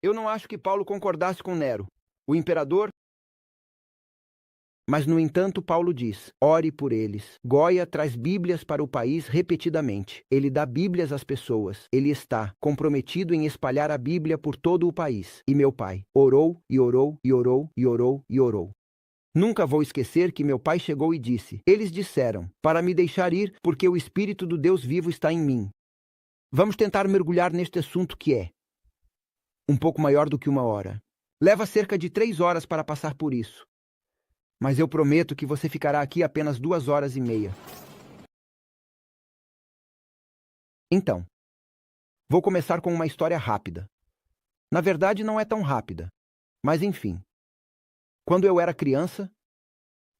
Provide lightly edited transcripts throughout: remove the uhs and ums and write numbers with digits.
Eu não acho que Paulo concordasse com Nero, o imperador. Mas, no entanto, Paulo diz: ore por eles. Goya traz Bíblias para o país repetidamente. Ele dá Bíblias às pessoas. Ele está comprometido em espalhar a Bíblia por todo o país. E meu pai orou, e orou, e orou, e orou, e orou. Nunca vou esquecer que meu pai chegou e disse: eles disseram para me deixar ir porque o Espírito do Deus vivo está em mim. Vamos tentar mergulhar neste assunto que é um pouco maior do que 1 hora. Leva cerca de 3 horas para passar por isso. Mas eu prometo que você ficará aqui apenas 2 horas e meia. Então, vou começar com uma história rápida. Na verdade, não é tão rápida. Mas enfim. Quando eu era criança,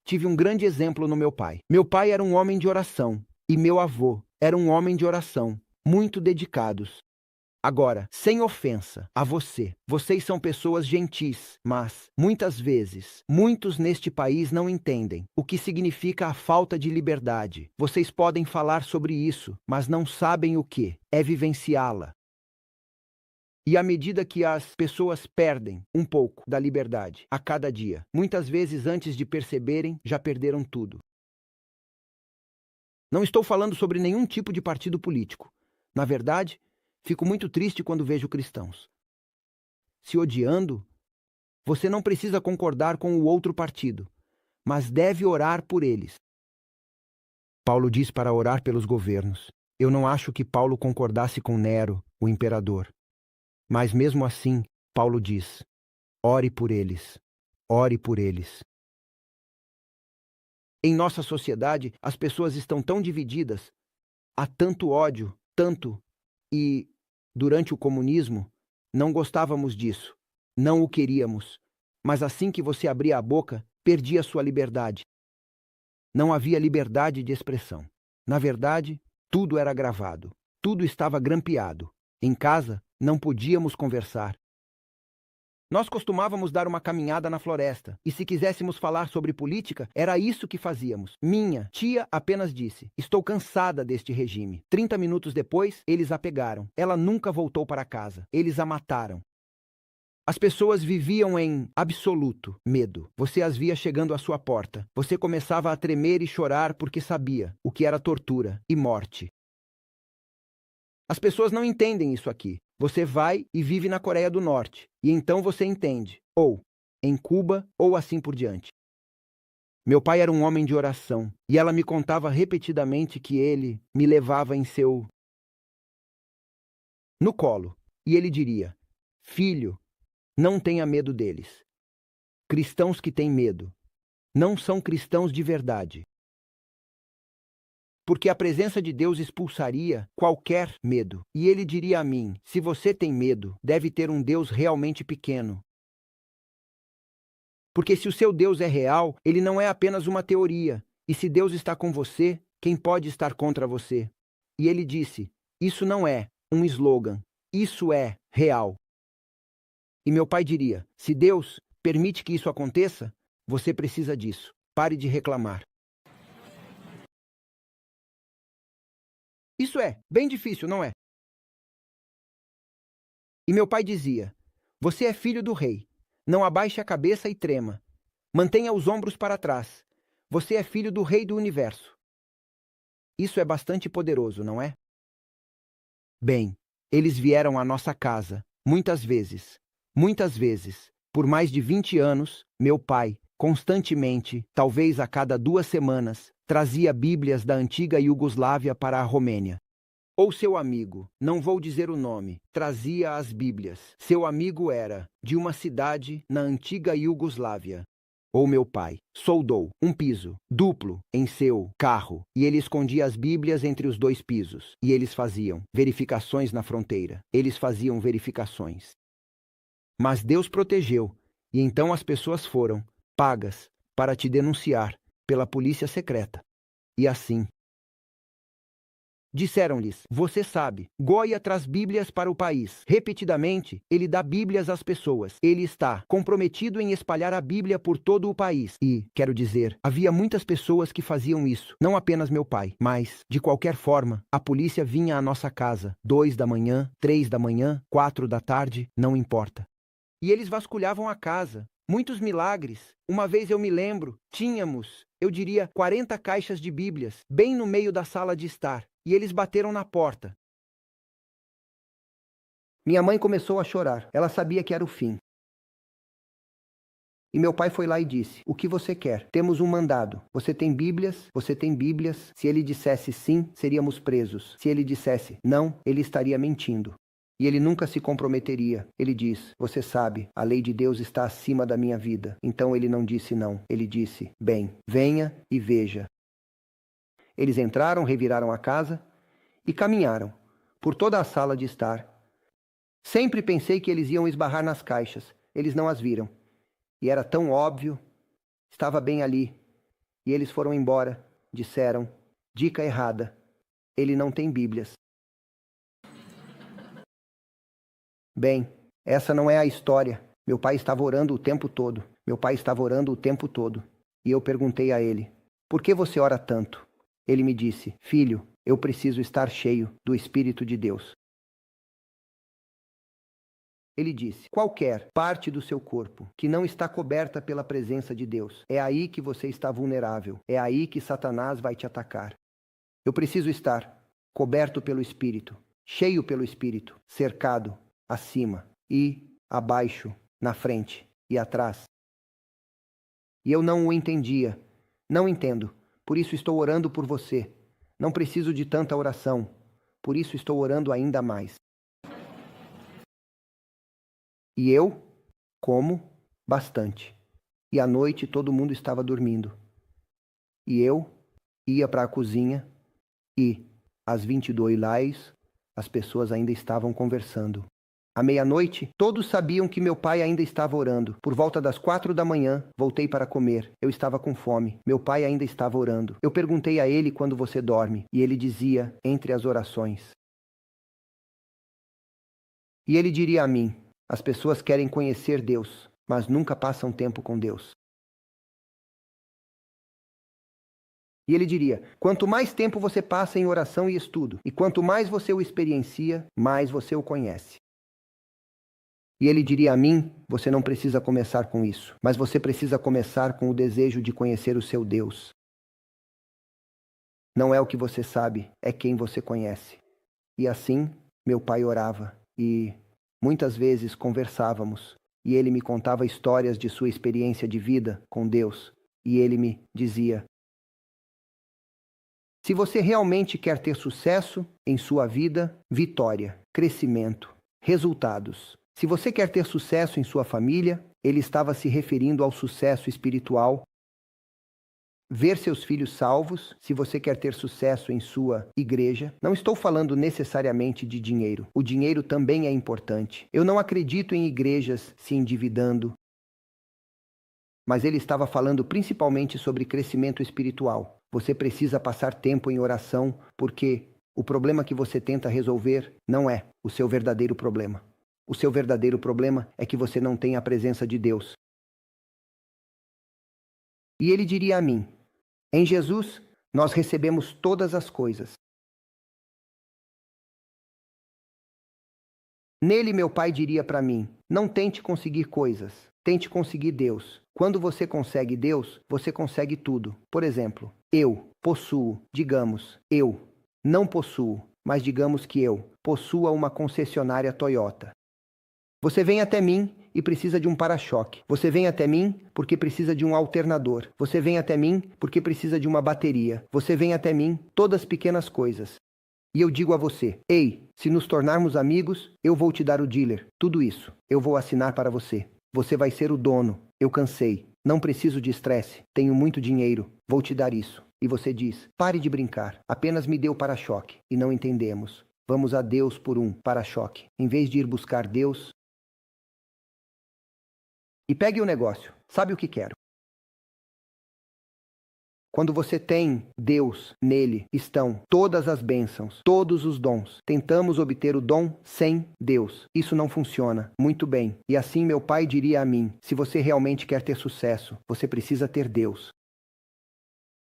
tive um grande exemplo no meu pai. Meu pai era um homem de oração, e meu avô era um homem de oração, muito dedicados. Agora, sem ofensa a você, vocês são pessoas gentis, mas, muitas vezes, muitos neste país não entendem o que significa a falta de liberdade. Vocês podem falar sobre isso, mas não sabem o que é vivenciá-la. E à medida que as pessoas perdem um pouco da liberdade a cada dia, muitas vezes antes de perceberem, já perderam tudo. Não estou falando sobre nenhum tipo de partido político. Na verdade, fico muito triste quando vejo cristãos se odiando. Você não precisa concordar com o outro partido, mas deve orar por eles. Paulo diz para orar pelos governos. Eu não acho que Paulo concordasse com Nero, o imperador. Mas mesmo assim, Paulo diz: ore por eles. Ore por eles. Em nossa sociedade, as pessoas estão tão divididas. Há tanto ódio, tanto. E, durante o comunismo, não gostávamos disso. Não o queríamos. Mas assim que você abria a boca, perdia sua liberdade. Não havia liberdade de expressão. Na verdade, tudo era gravado. Tudo estava grampeado. Em casa, não podíamos conversar. Nós costumávamos dar uma caminhada na floresta, e se quiséssemos falar sobre política, era isso que fazíamos. Minha tia apenas disse: estou cansada deste regime. 30 minutos depois, eles a pegaram. Ela nunca voltou para casa. Eles a mataram. As pessoas viviam em absoluto medo. Você as via chegando à sua porta. Você começava a tremer e chorar porque sabia o que era tortura e morte. As pessoas não entendem isso aqui. Você vai e vive na Coreia do Norte, e então você entende. Ou em Cuba, ou assim por diante. Meu pai era um homem de oração, e ela me contava repetidamente que ele me levava no colo, e ele diria: filho, não tenha medo deles. Cristãos que têm medo não são cristãos de verdade. Porque a presença de Deus expulsaria qualquer medo. E ele diria a mim: se você tem medo, deve ter um Deus realmente pequeno. Porque se o seu Deus é real, ele não é apenas uma teoria. E se Deus está com você, quem pode estar contra você? E ele disse: isso não é um slogan, isso é real. E meu pai diria: se Deus permite que isso aconteça, você precisa disso. Pare de reclamar. Isso é bem difícil, não é? E meu pai dizia: você é filho do rei. Não abaixe a cabeça e trema. Mantenha os ombros para trás. Você é filho do rei do universo. Isso é bastante poderoso, não é? Bem, eles vieram à nossa casa, muitas vezes. Muitas vezes. Por mais de 20 anos, meu pai, constantemente, talvez a cada 2 semanas, trazia Bíblias da antiga Iugoslávia para a Romênia. Ou seu amigo, não vou dizer o nome, trazia as Bíblias. Seu amigo era de uma cidade na antiga Iugoslávia. Ou meu pai soldou um piso duplo em seu carro e ele escondia as Bíblias entre os 2 pisos. E eles faziam verificações na fronteira. Eles faziam verificações. Mas Deus protegeu, e então as pessoas foram pagas para te denunciar pela polícia secreta. E assim disseram-lhes: você sabe, Goya traz Bíblias para o país. Repetidamente, ele dá Bíblias às pessoas. Ele está comprometido em espalhar a Bíblia por todo o país. E, quero dizer, havia muitas pessoas que faziam isso. Não apenas meu pai, mas, de qualquer forma, a polícia vinha à nossa casa. 2 da manhã, 3 da manhã, 4 da tarde, não importa. E eles vasculhavam a casa. Muitos milagres. Uma vez eu me lembro, tínhamos, eu diria, 40 caixas de Bíblias, bem no meio da sala de estar. E eles bateram na porta. Minha mãe começou a chorar. Ela sabia que era o fim. E meu pai foi lá e disse: "O que você quer? Temos um mandado. Você tem Bíblias? Você tem Bíblias?" Se ele dissesse sim, seríamos presos. Se ele dissesse não, ele estaria mentindo. E ele nunca se comprometeria. Ele diz: "Você sabe, a lei de Deus está acima da minha vida." Então ele não disse não. Ele disse: "Bem, venha e veja." Eles entraram, reviraram a casa e caminharam por toda a sala de estar. Sempre pensei que eles iam esbarrar nas caixas. Eles não as viram. E era tão óbvio. Estava bem ali. E eles foram embora. Disseram: "Dica errada. Ele não tem Bíblias." Bem, essa não é a história. Meu pai estava orando o tempo todo. Meu pai estava orando o tempo todo. E eu perguntei a ele: "Por que você ora tanto?" Ele me disse: "Filho, eu preciso estar cheio do Espírito de Deus." Ele disse: "Qualquer parte do seu corpo que não está coberta pela presença de Deus, é aí que você está vulnerável. É aí que Satanás vai te atacar. Eu preciso estar coberto pelo Espírito, cheio pelo Espírito, cercado, acima e abaixo, na frente e atrás." E eu não o entendia. Não entendo. Por isso estou orando por você. Não preciso de tanta oração. Por isso estou orando ainda mais. E eu como bastante. E à noite todo mundo estava dormindo. E eu ia para a cozinha e, às 22 as pessoas ainda estavam conversando. À meia-noite, todos sabiam que meu pai ainda estava orando. Por volta das 4 da manhã, voltei para comer. Eu estava com fome. Meu pai ainda estava orando. Eu perguntei a ele quando você dorme, e ele dizia, entre as orações. E ele diria a mim: "As pessoas querem conhecer Deus, mas nunca passam tempo com Deus." E ele diria: "Quanto mais tempo você passa em oração e estudo, e quanto mais você o experiencia, mais você o conhece." E ele diria a mim: "Você não precisa começar com isso, mas você precisa começar com o desejo de conhecer o seu Deus. Não é o que você sabe, é quem você conhece." E assim, meu pai orava e muitas vezes conversávamos, e ele me contava histórias de sua experiência de vida com Deus, e ele me dizia: "Se você realmente quer ter sucesso em sua vida, vitória, crescimento, resultados. Se você quer ter sucesso em sua família," ele estava se referindo ao sucesso espiritual, "ver seus filhos salvos, se você quer ter sucesso em sua igreja." Não estou falando necessariamente de dinheiro. O dinheiro também é importante. Eu não acredito em igrejas se endividando. Mas ele estava falando principalmente sobre crescimento espiritual. Você precisa passar tempo em oração, porque o problema que você tenta resolver não é o seu verdadeiro problema. O seu verdadeiro problema é que você não tem a presença de Deus. E ele diria a mim: "Em Jesus, nós recebemos todas as coisas. Nele, meu pai diria para mim: não tente conseguir coisas, tente conseguir Deus. Quando você consegue Deus, você consegue tudo. Por exemplo, eu possuo, digamos, eu não possuo, mas digamos que eu possua uma concessionária Toyota. Você vem até mim e precisa de um para-choque. Você vem até mim porque precisa de um alternador. Você vem até mim porque precisa de uma bateria. Você vem até mim, todas pequenas coisas. E eu digo a você: ei, se nos tornarmos amigos, eu vou te dar o dealer. Tudo isso, eu vou assinar para você. Você vai ser o dono. Eu cansei. Não preciso de estresse. Tenho muito dinheiro. Vou te dar isso." E você diz: "Pare de brincar. Apenas me dê o para-choque." E não entendemos. Vamos a Deus por um para-choque. Em vez de ir buscar Deus. E pegue o negócio. Sabe o que quero? Quando você tem Deus, nele estão todas as bênçãos, todos os dons. Tentamos obter o dom sem Deus. Isso não funciona. Muito bem. E assim meu pai diria a mim: se você realmente quer ter sucesso, você precisa ter Deus.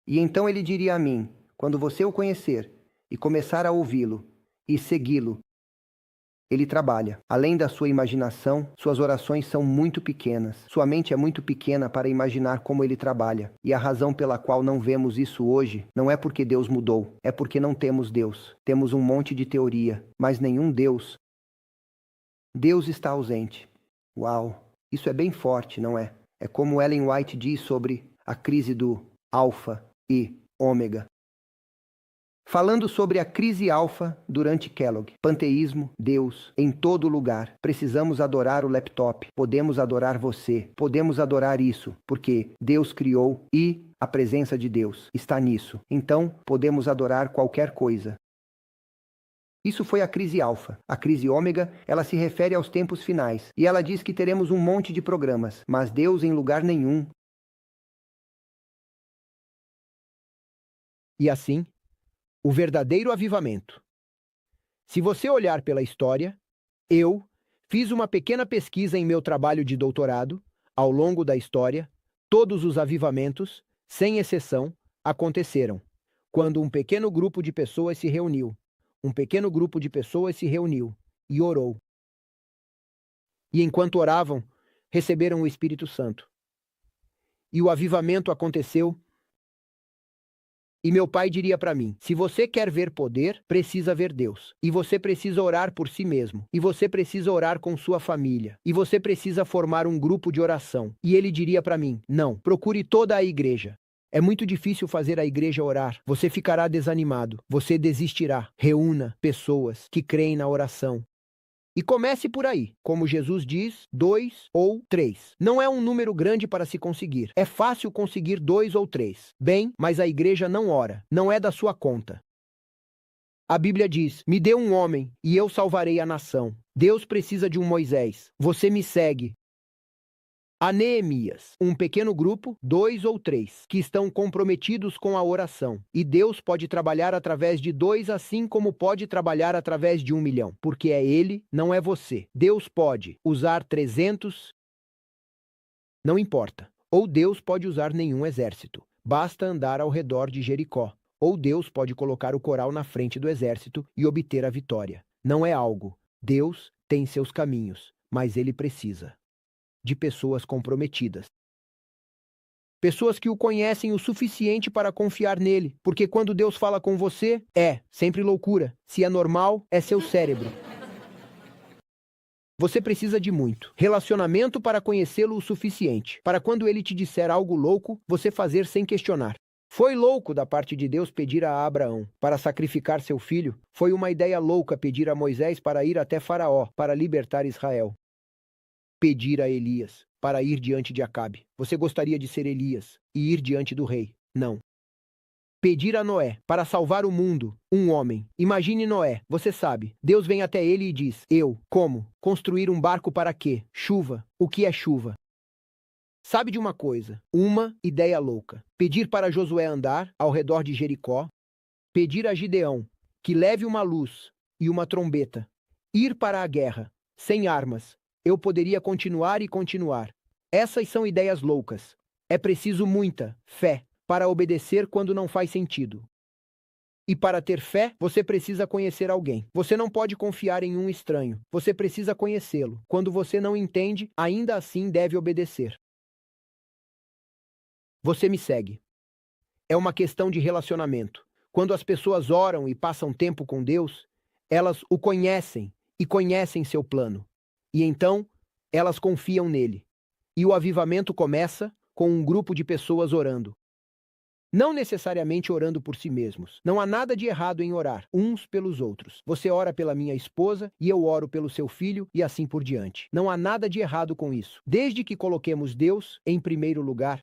E então ele diria a mim: quando você o conhecer e começar a ouvi-lo e segui-lo, Ele trabalha. Além da sua imaginação, suas orações são muito pequenas. Sua mente é muito pequena para imaginar como ele trabalha. E a razão pela qual não vemos isso hoje não é porque Deus mudou, é porque não temos Deus. Temos um monte de teoria, mas nenhum Deus. Deus está ausente. Uau! Isso é bem forte, não é? É como Ellen White diz sobre a crise do alfa e ômega. Falando sobre a crise alfa durante Kellogg. Panteísmo, Deus, em todo lugar. Precisamos adorar o laptop. Podemos adorar você. Podemos adorar isso, porque Deus criou e a presença de Deus está nisso. Então, podemos adorar qualquer coisa. Isso foi a crise alfa. A crise ômega, ela se refere aos tempos finais. E ela diz que teremos um monte de programas, mas Deus em lugar nenhum. E assim, o verdadeiro avivamento. Se você olhar pela história, eu fiz uma pequena pesquisa em meu trabalho de doutorado. Ao longo da história, todos os avivamentos, sem exceção, aconteceram quando um pequeno grupo de pessoas se reuniu. Um pequeno grupo de pessoas se reuniu e orou. E enquanto oravam, receberam o Espírito Santo. E o avivamento aconteceu. E meu pai diria para mim, se você quer ver poder, precisa ver Deus. E você precisa orar por si mesmo. E você precisa orar com sua família. E você precisa formar um grupo de oração. E ele diria para mim, não, procure toda a igreja. É muito difícil fazer a igreja orar. Você ficará desanimado. Você desistirá. Reúna pessoas que creem na oração. E comece por aí. Como Jesus diz, 2 ou 3. Não é um número grande para se conseguir. É fácil conseguir 2 ou 3. Bem, mas a igreja não ora. Não é da sua conta. A Bíblia diz, me dê um homem e eu salvarei a nação. Deus precisa de um Moisés. Você me segue. A Neemias, um pequeno grupo, 2 ou 3, que estão comprometidos com a oração. E Deus pode trabalhar através de 2, assim como pode trabalhar através de 1 milhão. Porque é Ele, não é você. Deus pode usar 300, não importa. Ou Deus pode usar nenhum exército. Basta andar ao redor de Jericó. Ou Deus pode colocar o coral na frente do exército e obter a vitória. Não é algo. Deus tem seus caminhos, mas Ele precisa de pessoas comprometidas. Pessoas que o conhecem o suficiente para confiar nele, porque quando Deus fala com você, é sempre loucura. Se é normal, é seu cérebro. Você precisa de muito relacionamento para conhecê-lo o suficiente, para quando ele te disser algo louco, você fazer sem questionar. Foi louco da parte de Deus pedir a Abraão para sacrificar seu filho. Foi uma ideia louca pedir a Moisés para ir até Faraó para libertar Israel. Pedir a Elias para ir diante de Acabe. Você gostaria de ser Elias e ir diante do rei? Não. Pedir a Noé para salvar o mundo, um homem. Imagine Noé, você sabe. Deus vem até ele e diz, como? Construir um barco para quê? Chuva. O que é chuva? Sabe de uma coisa? Uma ideia louca. Pedir para Josué andar ao redor de Jericó. Pedir a Gideão que leve uma luz e uma trombeta. Ir para a guerra, sem armas. Eu poderia continuar e continuar. Essas são ideias loucas. É preciso muita fé para obedecer quando não faz sentido. E para ter fé, você precisa conhecer alguém. Você não pode confiar em um estranho. Você precisa conhecê-lo. Quando você não entende, ainda assim deve obedecer. Você me segue. É uma questão de relacionamento. Quando as pessoas oram e passam tempo com Deus, elas o conhecem e conhecem seu plano. E então, elas confiam nele. E o avivamento começa com um grupo de pessoas orando. Não necessariamente orando por si mesmos. Não há nada de errado em orar uns pelos outros. Você ora pela minha esposa e eu oro pelo seu filho e assim por diante. Não há nada de errado com isso, desde que coloquemos Deus em primeiro lugar.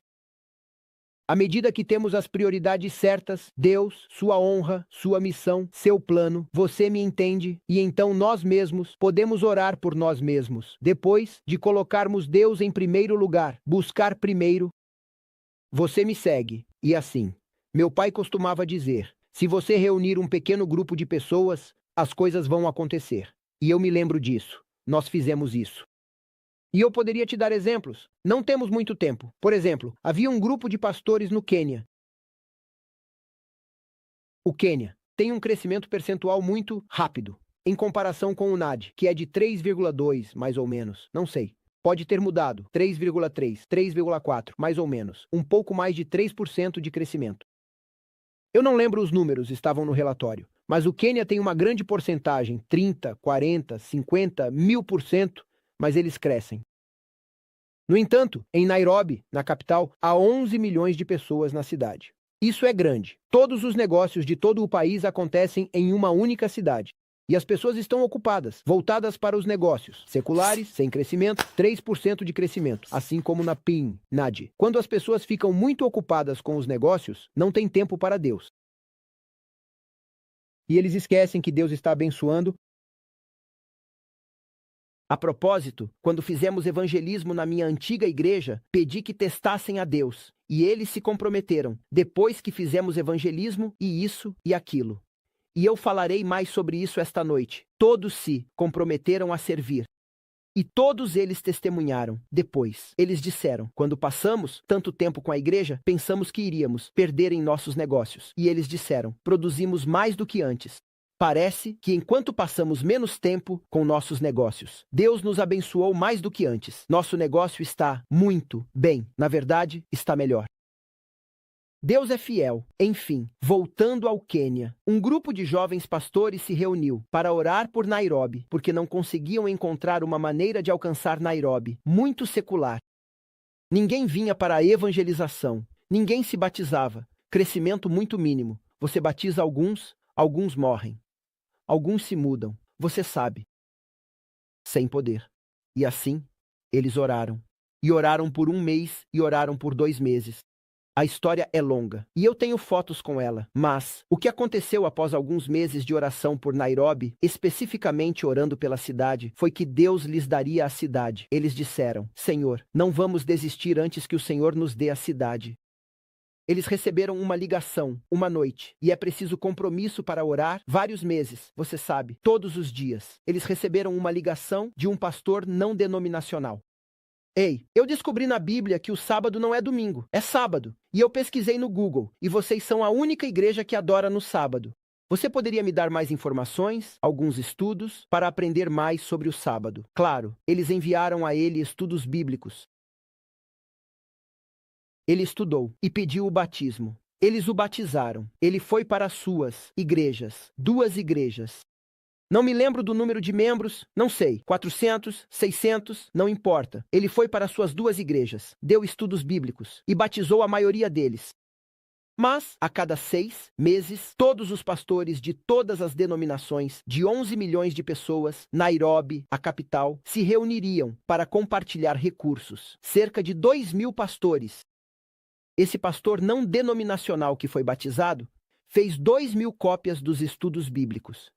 À medida que temos as prioridades certas, Deus, sua honra, sua missão, seu plano, você me entende, e então nós mesmos podemos orar por nós mesmos. Depois de colocarmos Deus em primeiro lugar, buscar primeiro, você me segue. E assim, meu pai costumava dizer, se você reunir um pequeno grupo de pessoas, as coisas vão acontecer. E eu me lembro disso. Nós fizemos isso. E eu poderia te dar exemplos. Não temos muito tempo. Por exemplo, havia um grupo de pastores no Quênia. O Quênia tem um crescimento percentual muito rápido. em comparação com o NAD, que é de 3,2, mais ou menos. Não sei. Pode ter mudado. 3,3, 3,4, mais ou menos. Um pouco mais de 3% de crescimento. Eu não lembro os números, estavam no relatório. Mas o Quênia tem uma grande porcentagem, 30, 40, 50, 1000%, mas eles crescem. No entanto, em Nairobi, na capital, há 11 milhões de pessoas na cidade. Isso é grande. Todos os negócios de todo o país acontecem em uma única cidade. E as pessoas estão ocupadas, voltadas para os negócios, seculares, sem crescimento, 3% de crescimento, assim como na PIN, NAD. Quando as pessoas ficam muito ocupadas com os negócios, não tem tempo para Deus. E eles esquecem que Deus está abençoando. A propósito, quando fizemos evangelismo na minha antiga igreja, pedi que testassem a Deus, e eles se comprometeram, depois que fizemos evangelismo, e isso e aquilo. E eu falarei mais sobre isso esta noite. Todos se comprometeram a servir. E todos eles testemunharam. Depois, eles disseram, quando passamos tanto tempo com a igreja, pensamos que iríamos perder em nossos negócios. E eles disseram, produzimos mais do que antes. Parece que enquanto passamos menos tempo com nossos negócios, Deus nos abençoou mais do que antes. Nosso negócio está muito bem. Na verdade, está melhor. Deus é fiel. Enfim, voltando ao Quênia, um grupo de jovens pastores se reuniu para orar por Nairobi, porque não conseguiam encontrar uma maneira de alcançar Nairobi, muito secular. Ninguém vinha para a evangelização, ninguém se batizava, crescimento muito mínimo. Você batiza alguns, alguns morrem. Alguns se mudam, você sabe. Sem poder. E assim, eles oraram. E oraram por 1 mês e oraram por 2 meses. A história é longa, e eu tenho fotos com ela, mas o que aconteceu após alguns meses de oração por Nairobi, especificamente orando pela cidade, foi que Deus lhes daria a cidade. Eles disseram, Senhor, não vamos desistir antes que o Senhor nos dê a cidade. Eles receberam uma ligação, uma noite, e é preciso compromisso para orar vários meses, você sabe, todos os dias. Eles receberam uma ligação de um pastor não denominacional. Ei, eu descobri na Bíblia que o sábado não é domingo, é sábado. E eu pesquisei no Google, e vocês são a única igreja que adora no sábado. Você poderia me dar mais informações, alguns estudos, para aprender mais sobre o sábado? Claro, eles enviaram a ele estudos bíblicos. Ele estudou e pediu o batismo. Eles o batizaram. Ele foi para as suas igrejas, 2 igrejas. Não me lembro do número de membros, não sei, 400, 600, não importa. Ele foi para suas 2 igrejas, deu estudos bíblicos e batizou a maioria deles. Mas, a cada 6 meses, todos os pastores de todas as denominações, de 11 milhões de pessoas, Nairobi, a capital, se reuniriam para compartilhar recursos. Cerca de 2.000 pastores. Esse pastor não denominacional que foi batizado fez 2.000 cópias dos estudos bíblicos.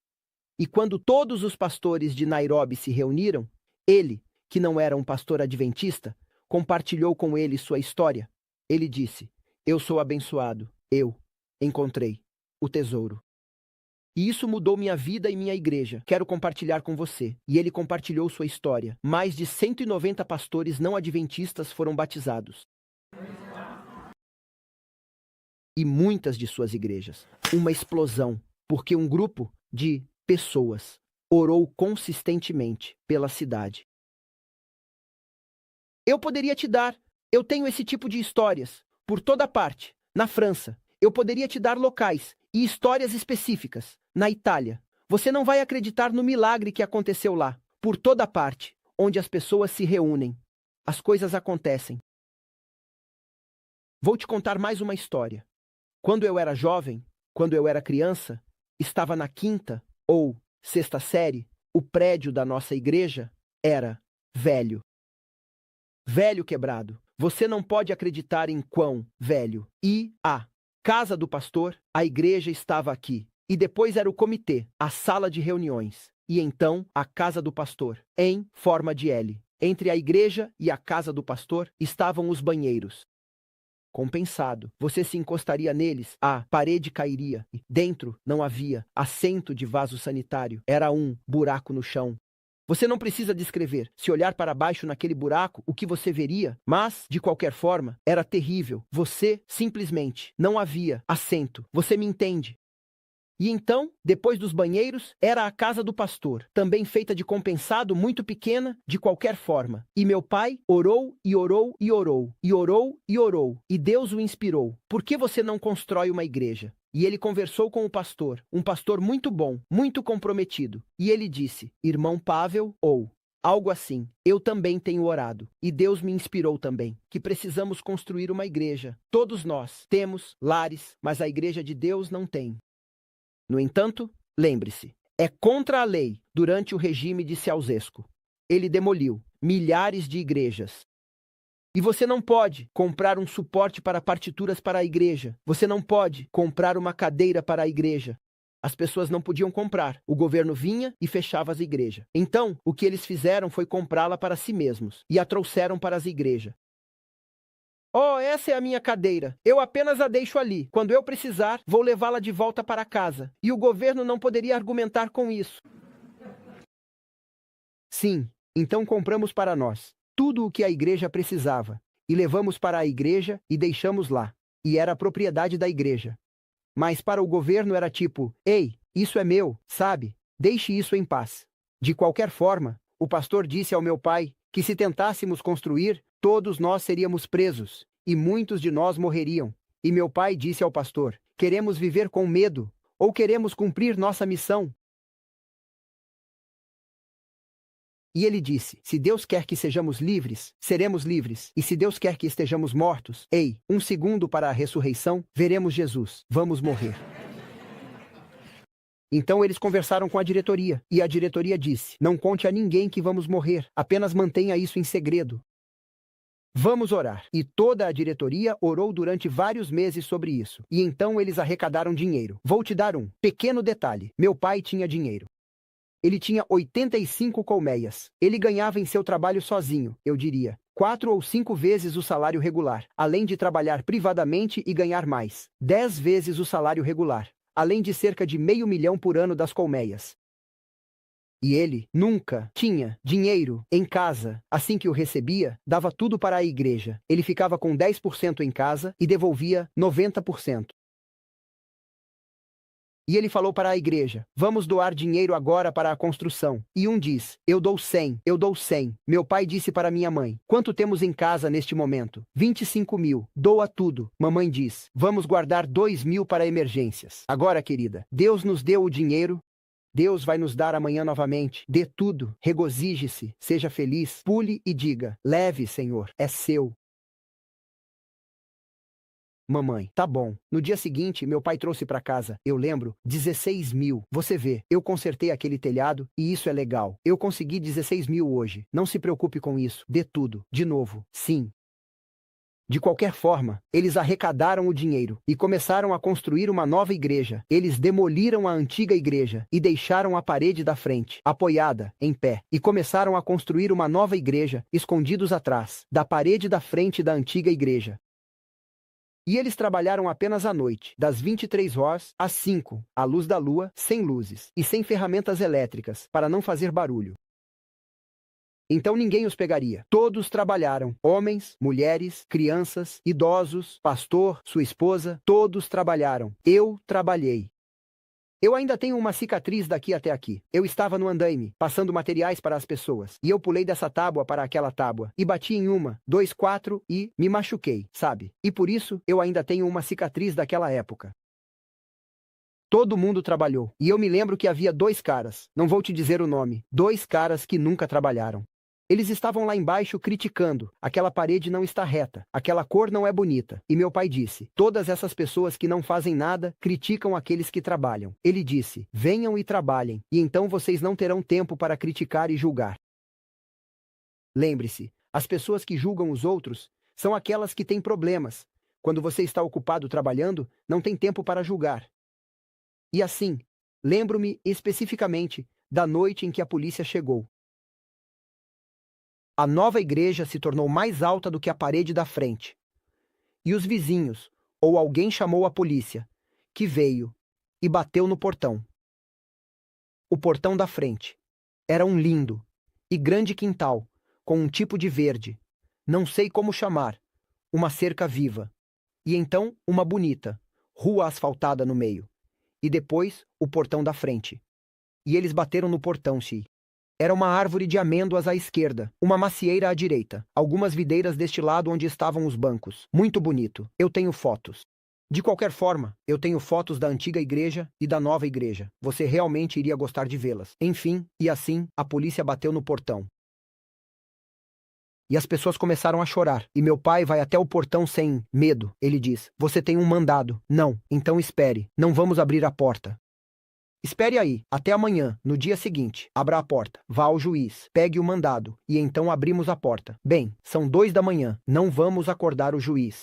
E quando todos os pastores de Nairobi se reuniram, ele, que não era um pastor adventista, compartilhou com ele sua história. Ele disse, eu sou abençoado, eu encontrei o tesouro. E isso mudou minha vida e minha igreja. Quero compartilhar com você. E ele compartilhou sua história. Mais de 190 pastores não adventistas foram batizados. E muitas de suas igrejas. Uma explosão, porque um grupo de pessoas orou consistentemente pela cidade. Eu poderia te dar, eu tenho esse tipo de histórias, por toda parte, na França. Eu poderia te dar locais e histórias específicas, na Itália. Você não vai acreditar no milagre que aconteceu lá, por toda parte, onde as pessoas se reúnem. As coisas acontecem. Vou te contar mais uma história. Quando eu era jovem, quando eu era criança, estava na 5ª ou 6ª série, o prédio da nossa igreja era velho. Velho quebrado. Você não pode acreditar em quão velho. E a casa do pastor, a igreja estava aqui. E depois era o comitê, a sala de reuniões. E então a casa do pastor, em forma de L. Entre a igreja e a casa do pastor estavam os banheiros. Compensado. Você se encostaria neles, a parede cairia. Dentro não havia assento de vaso sanitário. Era um buraco no chão. Você não precisa descrever. Se olhar para baixo naquele buraco, o que você veria? Mas, de qualquer forma, era terrível. Você, simplesmente, não havia assento. Você me entende? E então, depois dos banheiros, era a casa do pastor, também feita de compensado, muito pequena, de qualquer forma. E meu pai orou e orou e orou, e orou e orou, e Deus o inspirou. Por que você não constrói uma igreja? E ele conversou com o pastor, um pastor muito bom, muito comprometido. E ele disse, irmão Pavel, ou algo assim, eu também tenho orado, e Deus me inspirou também, que precisamos construir uma igreja. Todos nós temos lares, mas a igreja de Deus não tem. No entanto, lembre-se, é contra a lei durante o regime de Ceausescu. Ele demoliu milhares de igrejas. E você não pode comprar um suporte para partituras para a igreja. Você não pode comprar uma cadeira para a igreja. As pessoas não podiam comprar. O governo vinha e fechava as igrejas. Então, o que eles fizeram foi comprá-la para si mesmos e a trouxeram para as igrejas. Oh, essa é a minha cadeira. Eu apenas a deixo ali. Quando eu precisar, vou levá-la de volta para casa. E o governo não poderia argumentar com isso. Sim, então compramos para nós tudo o que a igreja precisava. E levamos para a igreja e deixamos lá. E era a propriedade da igreja. Mas para o governo era tipo, ei, isso é meu, sabe? Deixe isso em paz. De qualquer forma, o pastor disse ao meu pai que se tentássemos construir, todos nós seríamos presos, e muitos de nós morreriam. E meu pai disse ao pastor, queremos viver com medo, ou queremos cumprir nossa missão? E ele disse, se Deus quer que sejamos livres, seremos livres. E se Deus quer que estejamos mortos, ei, um segundo para a ressurreição, veremos Jesus, vamos morrer. Então eles conversaram com a diretoria, e a diretoria disse, não conte a ninguém que vamos morrer, apenas mantenha isso em segredo. Vamos orar. E toda a diretoria orou durante vários meses sobre isso. E então eles arrecadaram dinheiro. Vou te dar um pequeno detalhe. Meu pai tinha dinheiro. Ele tinha 85 colmeias. Ele ganhava em seu trabalho sozinho, eu diria, 4 ou 5 vezes o salário regular, além de trabalhar privadamente e ganhar mais, 10 vezes o salário regular, além de cerca de $500.000 por ano das colmeias. E ele nunca tinha dinheiro em casa. Assim que o recebia, dava tudo para a igreja. Ele ficava com 10% em casa e devolvia 90%. E ele falou para a igreja, vamos doar dinheiro agora para a construção. E um diz, eu dou 100, eu dou 100. Meu pai disse para minha mãe, quanto temos em casa neste momento? 25.000, doa tudo. Mamãe diz, vamos guardar 2.000 para emergências. Agora, querida, Deus nos deu o dinheiro, Deus vai nos dar amanhã novamente. Dê tudo, regozije-se, seja feliz, pule e diga, leve, Senhor, é seu. Mamãe, tá bom. No dia seguinte, meu pai trouxe para casa, eu lembro, 16.000. Você vê, eu consertei aquele telhado e isso é legal. Eu consegui 16.000 hoje. Não se preocupe com isso. Dê tudo. De novo. Sim. De qualquer forma, eles arrecadaram o dinheiro e começaram a construir uma nova igreja. Eles demoliram a antiga igreja e deixaram a parede da frente, apoiada, em pé, e começaram a construir uma nova igreja, escondidos atrás, da parede da frente da antiga igreja. E eles trabalharam apenas à noite, das 23 horas às 5, à luz da lua, sem luzes e sem ferramentas elétricas, para não fazer barulho. Então ninguém os pegaria. Todos trabalharam, homens, mulheres, crianças, idosos, pastor, sua esposa, todos trabalharam. Eu trabalhei. Eu ainda tenho uma cicatriz daqui até aqui. Eu estava no andaime, passando materiais para as pessoas, e eu pulei dessa tábua para aquela tábua, e bati em 1, 2, 4 e me machuquei, sabe? E por isso, eu ainda tenho uma cicatriz daquela época. Todo mundo trabalhou, e eu me lembro que havia 2 caras, não vou te dizer o nome, 2 caras que nunca trabalharam. Eles estavam lá embaixo criticando, aquela parede não está reta, aquela cor não é bonita. E meu pai disse, todas essas pessoas que não fazem nada, criticam aqueles que trabalham. Ele disse, venham e trabalhem, e então vocês não terão tempo para criticar e julgar. Lembre-se, as pessoas que julgam os outros são aquelas que têm problemas. Quando você está ocupado trabalhando, não tem tempo para julgar. E assim, lembro-me especificamente da noite em que a polícia chegou. A nova igreja se tornou mais alta do que a parede da frente. E os vizinhos, ou alguém chamou a polícia, que veio e bateu no portão. O portão da frente. Era um lindo e grande quintal, com um tipo de verde, não sei como chamar, uma cerca viva. E então uma bonita, rua asfaltada no meio. e depois o portão da frente. E eles bateram no portão, sim. Era uma árvore de amêndoas à esquerda, uma macieira à direita, algumas videiras deste lado onde estavam os bancos. Muito bonito. Eu tenho fotos. De qualquer forma, eu tenho fotos da antiga igreja e da nova igreja. Você realmente iria gostar de vê-las. Enfim, e assim, a polícia bateu no portão. E as pessoas começaram a chorar. E meu pai vai até o portão sem medo. Ele diz: "Você tem um mandado." "Não, então espere. Não vamos abrir a porta." "Espere aí, até amanhã, no dia seguinte. Abra a porta, vá ao juiz, pegue o mandado, e então abrimos a porta." "Bem, são 2 da manhã, não vamos acordar o juiz.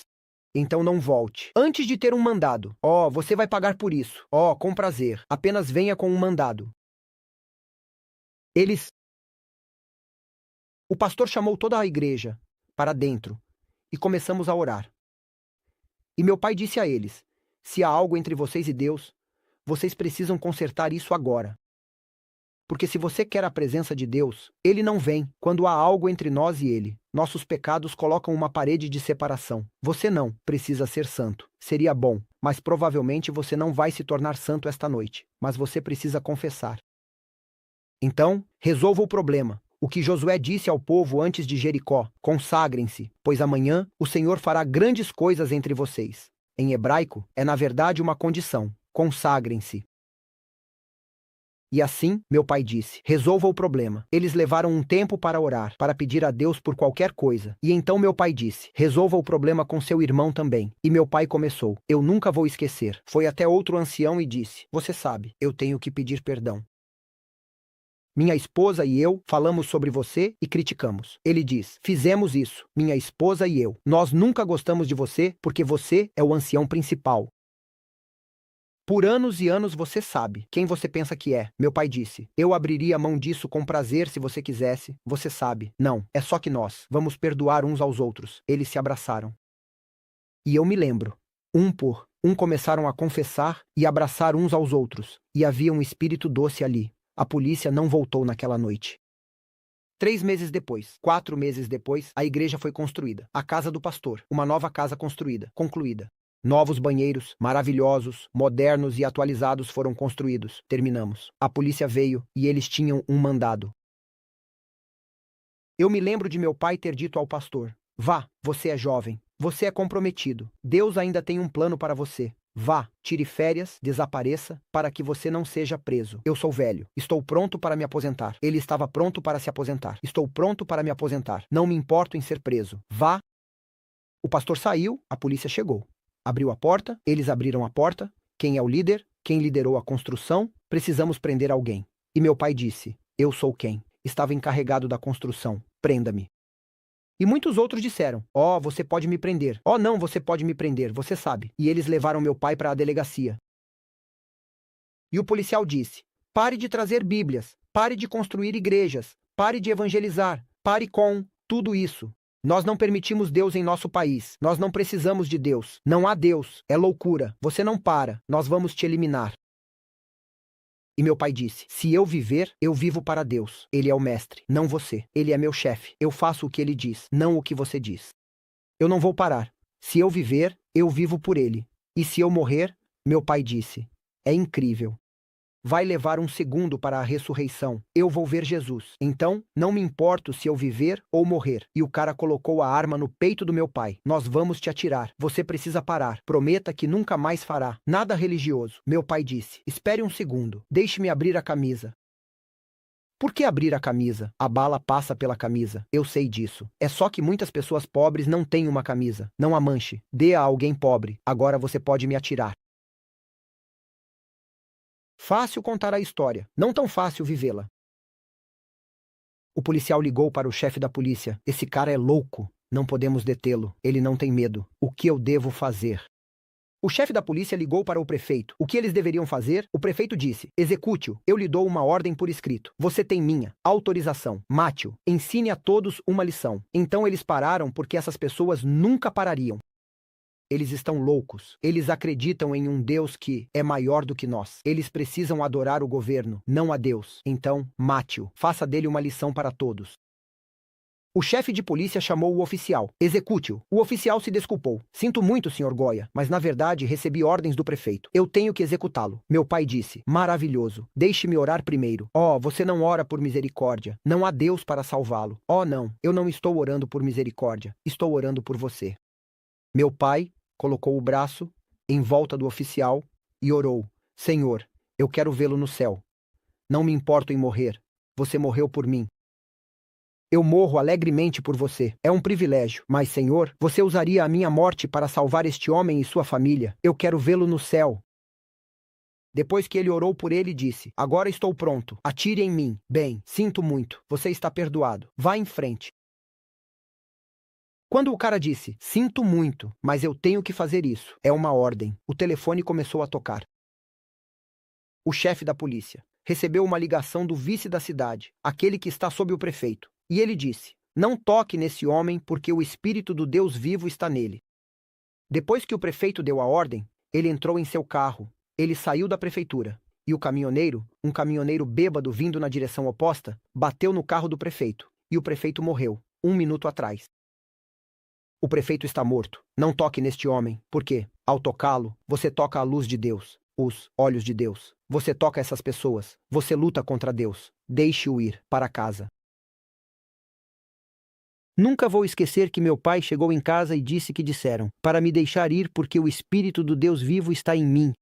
Então não volte. Antes de ter um mandado. Oh, você vai pagar por isso. Oh, com prazer. Apenas venha com um mandado." O pastor chamou toda a igreja para dentro e começamos a orar. E meu pai disse a eles: "Se há algo entre vocês e Deus, vocês precisam consertar isso agora. Porque se você quer a presença de Deus, Ele não vem quando há algo entre nós e Ele. Nossos pecados colocam uma parede de separação. Você não precisa ser santo. Seria bom, mas provavelmente você não vai se tornar santo esta noite. Mas você precisa confessar. Então, resolva o problema. O que Josué disse ao povo antes de Jericó: consagrem-se, pois amanhã o Senhor fará grandes coisas entre vocês. Em hebraico, é na verdade uma condição: consagrem-se. E assim, meu pai disse: resolva o problema. Eles levaram um tempo para orar, para pedir a Deus por qualquer coisa. E então meu pai disse: resolva o problema com seu irmão também. E meu pai começou. Eu nunca vou esquecer. Foi até outro ancião e disse: você sabe, eu tenho que pedir perdão. Minha esposa e eu falamos sobre você e criticamos. Ele diz: fizemos isso, minha esposa e eu. Nós nunca gostamos de você porque você é o ancião principal. Por anos e anos você sabe quem você pensa que é. Meu pai disse: eu abriria mão disso com prazer se você quisesse. Você sabe. Não, é só que nós vamos perdoar uns aos outros. Eles se abraçaram. E eu me lembro. Um por um começaram a confessar e abraçar uns aos outros. E havia um espírito doce ali. A polícia não voltou naquela noite. 3 meses depois, 4 meses depois, a igreja foi construída. A casa do pastor, uma nova casa construída, concluída. Novos banheiros, maravilhosos, modernos e atualizados foram construídos. Terminamos. A polícia veio e eles tinham um mandado. Eu me lembro de meu pai ter dito ao pastor: vá, você é jovem, você é comprometido. Deus ainda tem um plano para você. Vá, tire férias, desapareça, para que você não seja preso. Eu sou velho. Estou pronto para me aposentar. Ele estava pronto para se aposentar. Estou pronto para me aposentar. Não me importo em ser preso. Vá. O pastor saiu, a polícia chegou. Abriu a porta, eles abriram a porta. Quem é o líder? Quem liderou a construção? Precisamos prender alguém. E meu pai disse: eu sou quem? Estava encarregado da construção. Prenda-me. E muitos outros disseram: oh, você pode me prender. Oh, não, você pode me prender, você sabe. E eles levaram meu pai para a delegacia. E o policial disse: pare de trazer bíblias, pare de construir igrejas, pare de evangelizar, pare com tudo isso. Nós não permitimos Deus em nosso país. Nós não precisamos de Deus. Não há Deus. É loucura. Você não para. Nós vamos te eliminar. E meu pai disse: se eu viver, eu vivo para Deus. Ele é o mestre, não você. Ele é meu chefe. Eu faço o que ele diz, não o que você diz. Eu não vou parar. Se eu viver, eu vivo por ele. E se eu morrer, meu pai disse: é incrível. Vai levar um segundo para a ressurreição. Eu vou ver Jesus. Então, não me importo se eu viver ou morrer. E o cara colocou a arma no peito do meu pai. Nós vamos te atirar. Você precisa parar. Prometa que nunca mais fará. Nada religioso. Meu pai disse: espere um segundo. Deixe-me abrir a camisa. Por que abrir a camisa? A bala passa pela camisa. Eu sei disso. É só que muitas pessoas pobres não têm uma camisa. Não a manche. Dê a alguém pobre. Agora você pode me atirar. Fácil contar a história, não tão fácil vivê-la. O policial ligou para o chefe da polícia. Esse cara é louco. Não podemos detê-lo. Ele não tem medo. O que eu devo fazer? O chefe da polícia ligou para o prefeito. O que eles deveriam fazer? O prefeito disse: execute-o. Eu lhe dou uma ordem por escrito. Você tem minha autorização. Mate-o. Ensine a todos uma lição. Então eles pararam porque essas pessoas nunca parariam. Eles estão loucos. Eles acreditam em um Deus que é maior do que nós. Eles precisam adorar o governo, não a Deus. Então, mate-o. Faça dele uma lição para todos. O chefe de polícia chamou o oficial. Execute-o. O oficial se desculpou. Sinto muito, Sr. Goya, mas na verdade recebi ordens do prefeito. Eu tenho que executá-lo. Meu pai disse. Maravilhoso. Deixe-me orar primeiro. Oh, você não ora por misericórdia. Não há Deus para salvá-lo. Oh, não. Eu não estou orando por misericórdia. Estou orando por você. Meu pai colocou o braço em volta do oficial e orou. Senhor, eu quero vê-lo no céu. Não me importo em morrer. Você morreu por mim. Eu morro alegremente por você. É um privilégio. Mas, Senhor, você usaria a minha morte para salvar este homem e sua família. Eu quero vê-lo no céu. Depois que ele orou por ele, disse: Agora estou pronto. Atire em mim. Bem, sinto muito. Você está perdoado. Vá em frente. Quando o cara disse: Sinto muito, mas eu tenho que fazer isso. É uma ordem. O telefone começou a tocar. O chefe da polícia recebeu uma ligação do vice da cidade, aquele que está sob o prefeito. E ele disse: Não toque nesse homem, porque o espírito do Deus vivo está nele. Depois que o prefeito deu a ordem, ele entrou em seu carro. Ele saiu da prefeitura. E o caminhoneiro, um caminhoneiro bêbado vindo na direção oposta, bateu no carro do prefeito. E o prefeito morreu, 1 minuto atrás. O prefeito está morto. Não toque neste homem, porque, ao tocá-lo, você toca a luz de Deus, os olhos de Deus. Você toca essas pessoas. Você luta contra Deus. Deixe-o ir para casa. Nunca vou esquecer que meu pai chegou em casa e disse que disseram para me deixar ir porque o Espírito do Deus vivo está em mim.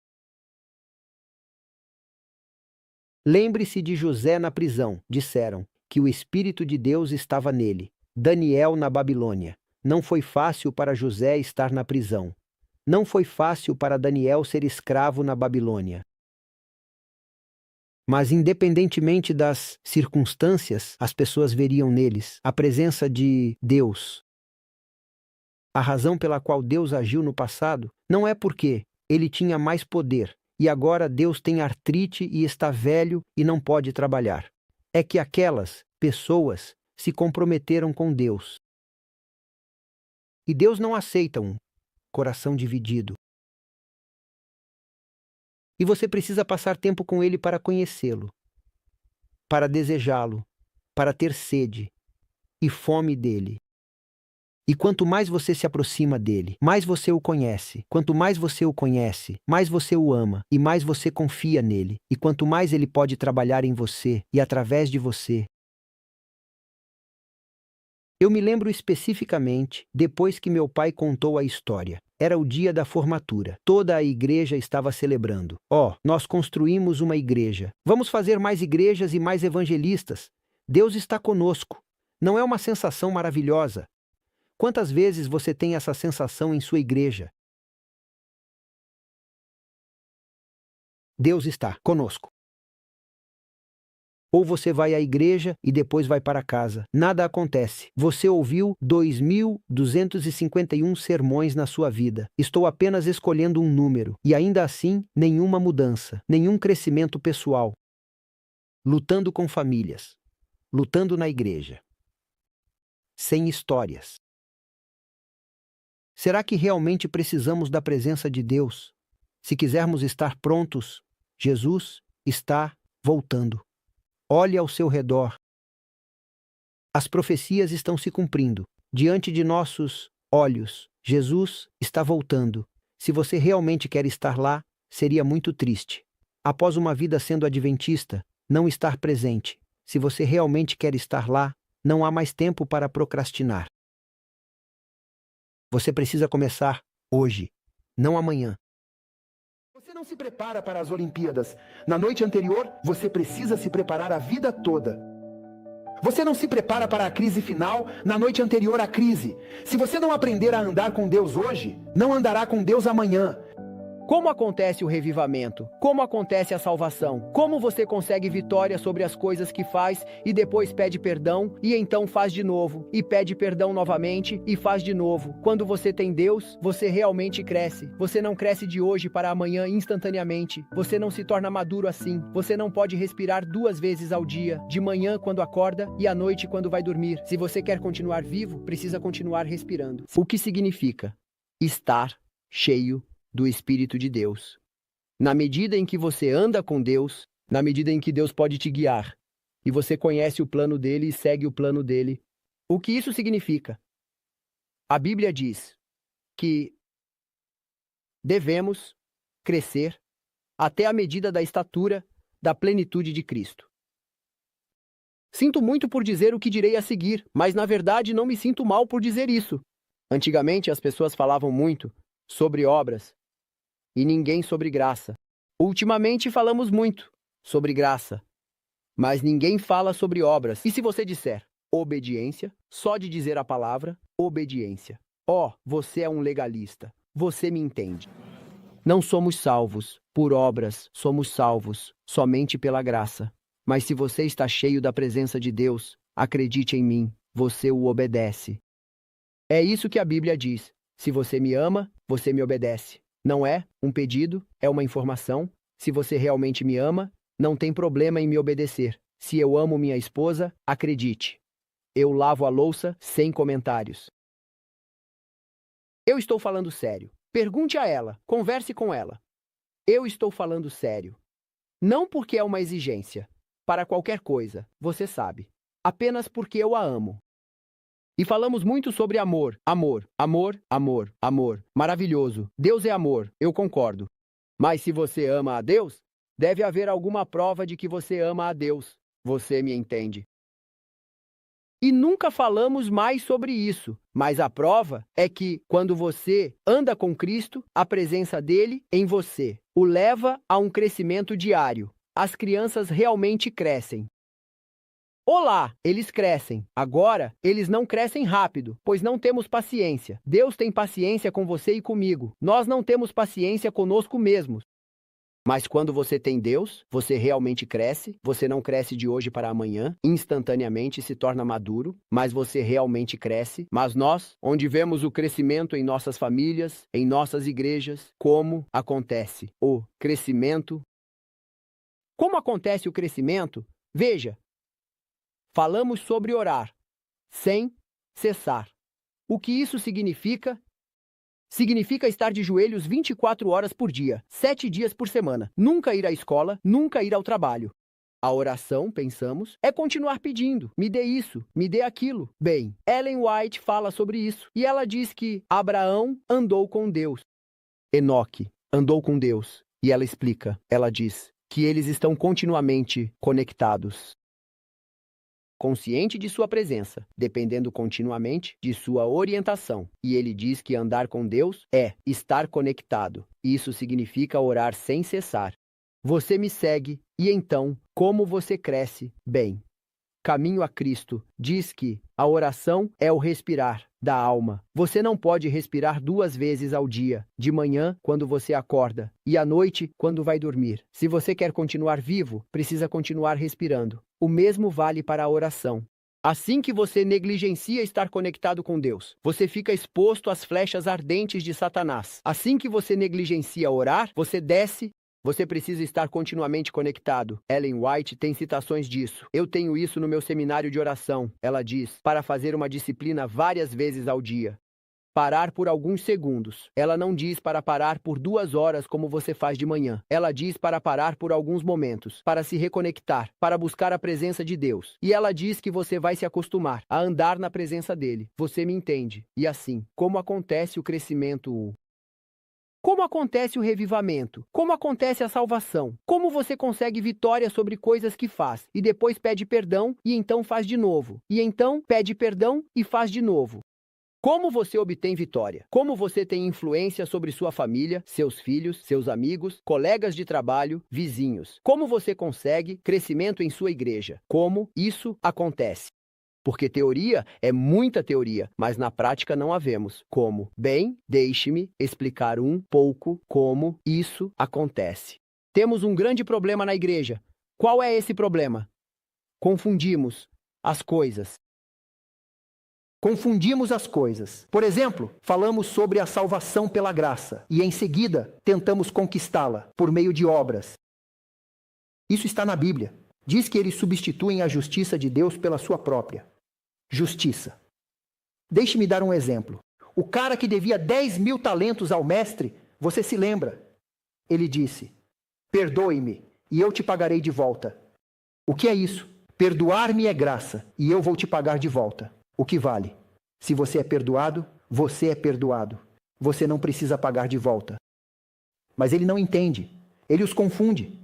Lembre-se de José na prisão. Disseram que o Espírito de Deus estava nele. Daniel na Babilônia. Não foi fácil para José estar na prisão. Não foi fácil para Daniel ser escravo na Babilônia. Mas, independentemente das circunstâncias, as pessoas veriam neles a presença de Deus. A razão pela qual Deus agiu no passado não é porque ele tinha mais poder e agora Deus tem artrite e está velho e não pode trabalhar. É que aquelas pessoas se comprometeram com Deus. E Deus não aceita um coração dividido. E você precisa passar tempo com ele para conhecê-lo, para desejá-lo, para ter sede e fome dele. E quanto mais você se aproxima dele, mais você o conhece. Quanto mais você o conhece, mais você o ama e mais você confia nele. E quanto mais ele pode trabalhar em você e através de você. Eu me lembro especificamente depois que meu pai contou a história. Era o dia da formatura. Toda a igreja estava celebrando. Nós construímos uma igreja. Vamos fazer mais igrejas e mais evangelistas. Deus está conosco. Não é uma sensação maravilhosa? Quantas vezes você tem essa sensação em sua igreja? Deus está conosco. Ou você vai à igreja e depois vai para casa. Nada acontece. Você ouviu 2.251 sermões na sua vida. Estou apenas escolhendo um número. E ainda assim, nenhuma mudança, nenhum crescimento pessoal. Lutando com famílias. Lutando na igreja. Sem histórias. Será que realmente precisamos da presença de Deus? Se quisermos estar prontos, Jesus está voltando. Olhe ao seu redor. As profecias estão se cumprindo. Diante de nossos olhos, Jesus está voltando. Se você realmente quer estar lá, seria muito triste. Após uma vida sendo adventista, não estar presente. Se você realmente quer estar lá, não há mais tempo para procrastinar. Você precisa começar hoje, não amanhã. Você não se prepara para as Olimpíadas. Na noite anterior, você precisa se preparar a vida toda. Você não se prepara para a crise final na noite anterior à crise. Se você não aprender a andar com Deus hoje, não andará com Deus amanhã. Como acontece o revivamento? Como acontece a salvação? Como você consegue vitória sobre as coisas que faz e depois pede perdão e então faz de novo e pede perdão novamente e faz de novo? Quando você tem Deus, você realmente cresce. Você não cresce de hoje para amanhã instantaneamente. Você não se torna maduro assim. Você não pode respirar 2 vezes ao dia, de manhã quando acorda e à noite quando vai dormir. Se você quer continuar vivo, precisa continuar respirando. O que significa estar cheio do Espírito de Deus. Na medida em que você anda com Deus, na medida em que Deus pode te guiar, e você conhece o plano dele e segue o plano dele, O que isso significa? A Bíblia diz que devemos crescer até a medida da estatura da plenitude de Cristo. Sinto muito por dizer o que direi a seguir, mas na verdade não me sinto mal por dizer isso. Antigamente as pessoas falavam muito sobre obras e ninguém sobre graça. Ultimamente falamos muito sobre graça, mas ninguém fala sobre obras. E se você disser obediência, só de dizer a palavra obediência. Você é um legalista. Você me entende. Não somos salvos por obras, somos salvos somente pela graça. Mas se você está cheio da presença de Deus, acredite em mim, você o obedece. É isso que a Bíblia diz. Se você me ama, você me obedece. Não é um pedido, é uma informação. Se você realmente me ama, não tem problema em me obedecer. Se eu amo minha esposa, acredite. Eu lavo a louça sem comentários. Eu estou falando sério. Pergunte a ela, converse com ela. Eu estou falando sério. Não porque é uma exigência. Para qualquer coisa, você sabe. Apenas porque eu a amo. E falamos muito sobre amor. Amor, amor, amor, amor. Maravilhoso. Deus é amor, eu concordo. Mas se você ama a Deus, deve haver alguma prova de que você ama a Deus. Você me entende. E nunca falamos mais sobre isso, mas a prova é que, quando você anda com Cristo, a presença dele em você o leva a um crescimento diário. As crianças realmente crescem. Olá, eles crescem. Agora, eles não crescem rápido, pois não temos paciência. Deus tem paciência com você e comigo. Nós não temos paciência conosco mesmos. Mas quando você tem Deus, você realmente cresce. Você não cresce de hoje para amanhã, instantaneamente se torna maduro, mas você realmente cresce. Mas nós, onde vemos o crescimento em nossas famílias, em nossas igrejas, como acontece o crescimento? Como acontece o crescimento? Veja, falamos sobre orar, sem cessar. O que isso significa? Significa estar de joelhos 24 horas por dia, 7 dias por semana. Nunca ir à escola, nunca ir ao trabalho. A oração, pensamos, é continuar pedindo. Me dê isso, me dê aquilo. Bem, Ellen White fala sobre isso. E ela diz que Abraão andou com Deus. Enoque andou com Deus. E ela explica, ela diz que eles estão continuamente conectados. Consciente de sua presença, dependendo continuamente de sua orientação. E ele diz que andar com Deus é estar conectado. Isso significa orar sem cessar. Você me segue, e então, como você cresce? Bem, Caminho a Cristo diz que a oração é o respirar da alma. Você não pode respirar 2 vezes ao dia, de manhã, quando você acorda, e à noite, quando vai dormir. Se você quer continuar vivo, precisa continuar respirando. O mesmo vale para a oração. Assim que você negligencia estar conectado com Deus, você fica exposto às flechas ardentes de Satanás. Assim que você negligencia orar, você desce. Você precisa estar continuamente conectado. Ellen White tem citações disso. Eu tenho isso no meu seminário de oração. Ela diz, para fazer uma disciplina várias vezes ao dia. Parar por alguns segundos. Ela não diz para parar por 2 horas como você faz de manhã. Ela diz para parar por alguns momentos, para se reconectar, para buscar a presença de Deus. E ela diz que você vai se acostumar a andar na presença dele. Você me entende? E assim, como acontece o crescimento? Como acontece o revivamento? Como acontece a salvação? Como você consegue vitória sobre coisas que faz, e depois pede perdão, e então faz de novo, e então pede perdão e faz de novo? Como você obtém vitória? Como você tem influência sobre sua família, seus filhos, seus amigos, colegas de trabalho, vizinhos? Como você consegue crescimento em sua igreja? Como isso acontece? Porque teoria é muita teoria, mas na prática não a vemos. Como? Bem, deixe-me explicar um pouco como isso acontece. Temos um grande problema na igreja. Qual é esse problema? Confundimos as coisas. Confundimos as coisas. Por exemplo, falamos sobre a salvação pela graça e em seguida tentamos conquistá-la por meio de obras. Isso está na Bíblia. Diz que eles substituem a justiça de Deus pela sua própria justiça. Deixe-me dar um exemplo. O cara que devia 10.000 talentos ao mestre, você se lembra? Ele disse, perdoe-me e eu te pagarei de volta. O que é isso? Perdoar-me é graça e eu vou te pagar de volta. O que vale? Se você é perdoado, você é perdoado. Você não precisa pagar de volta. Mas ele não entende. Ele os confunde.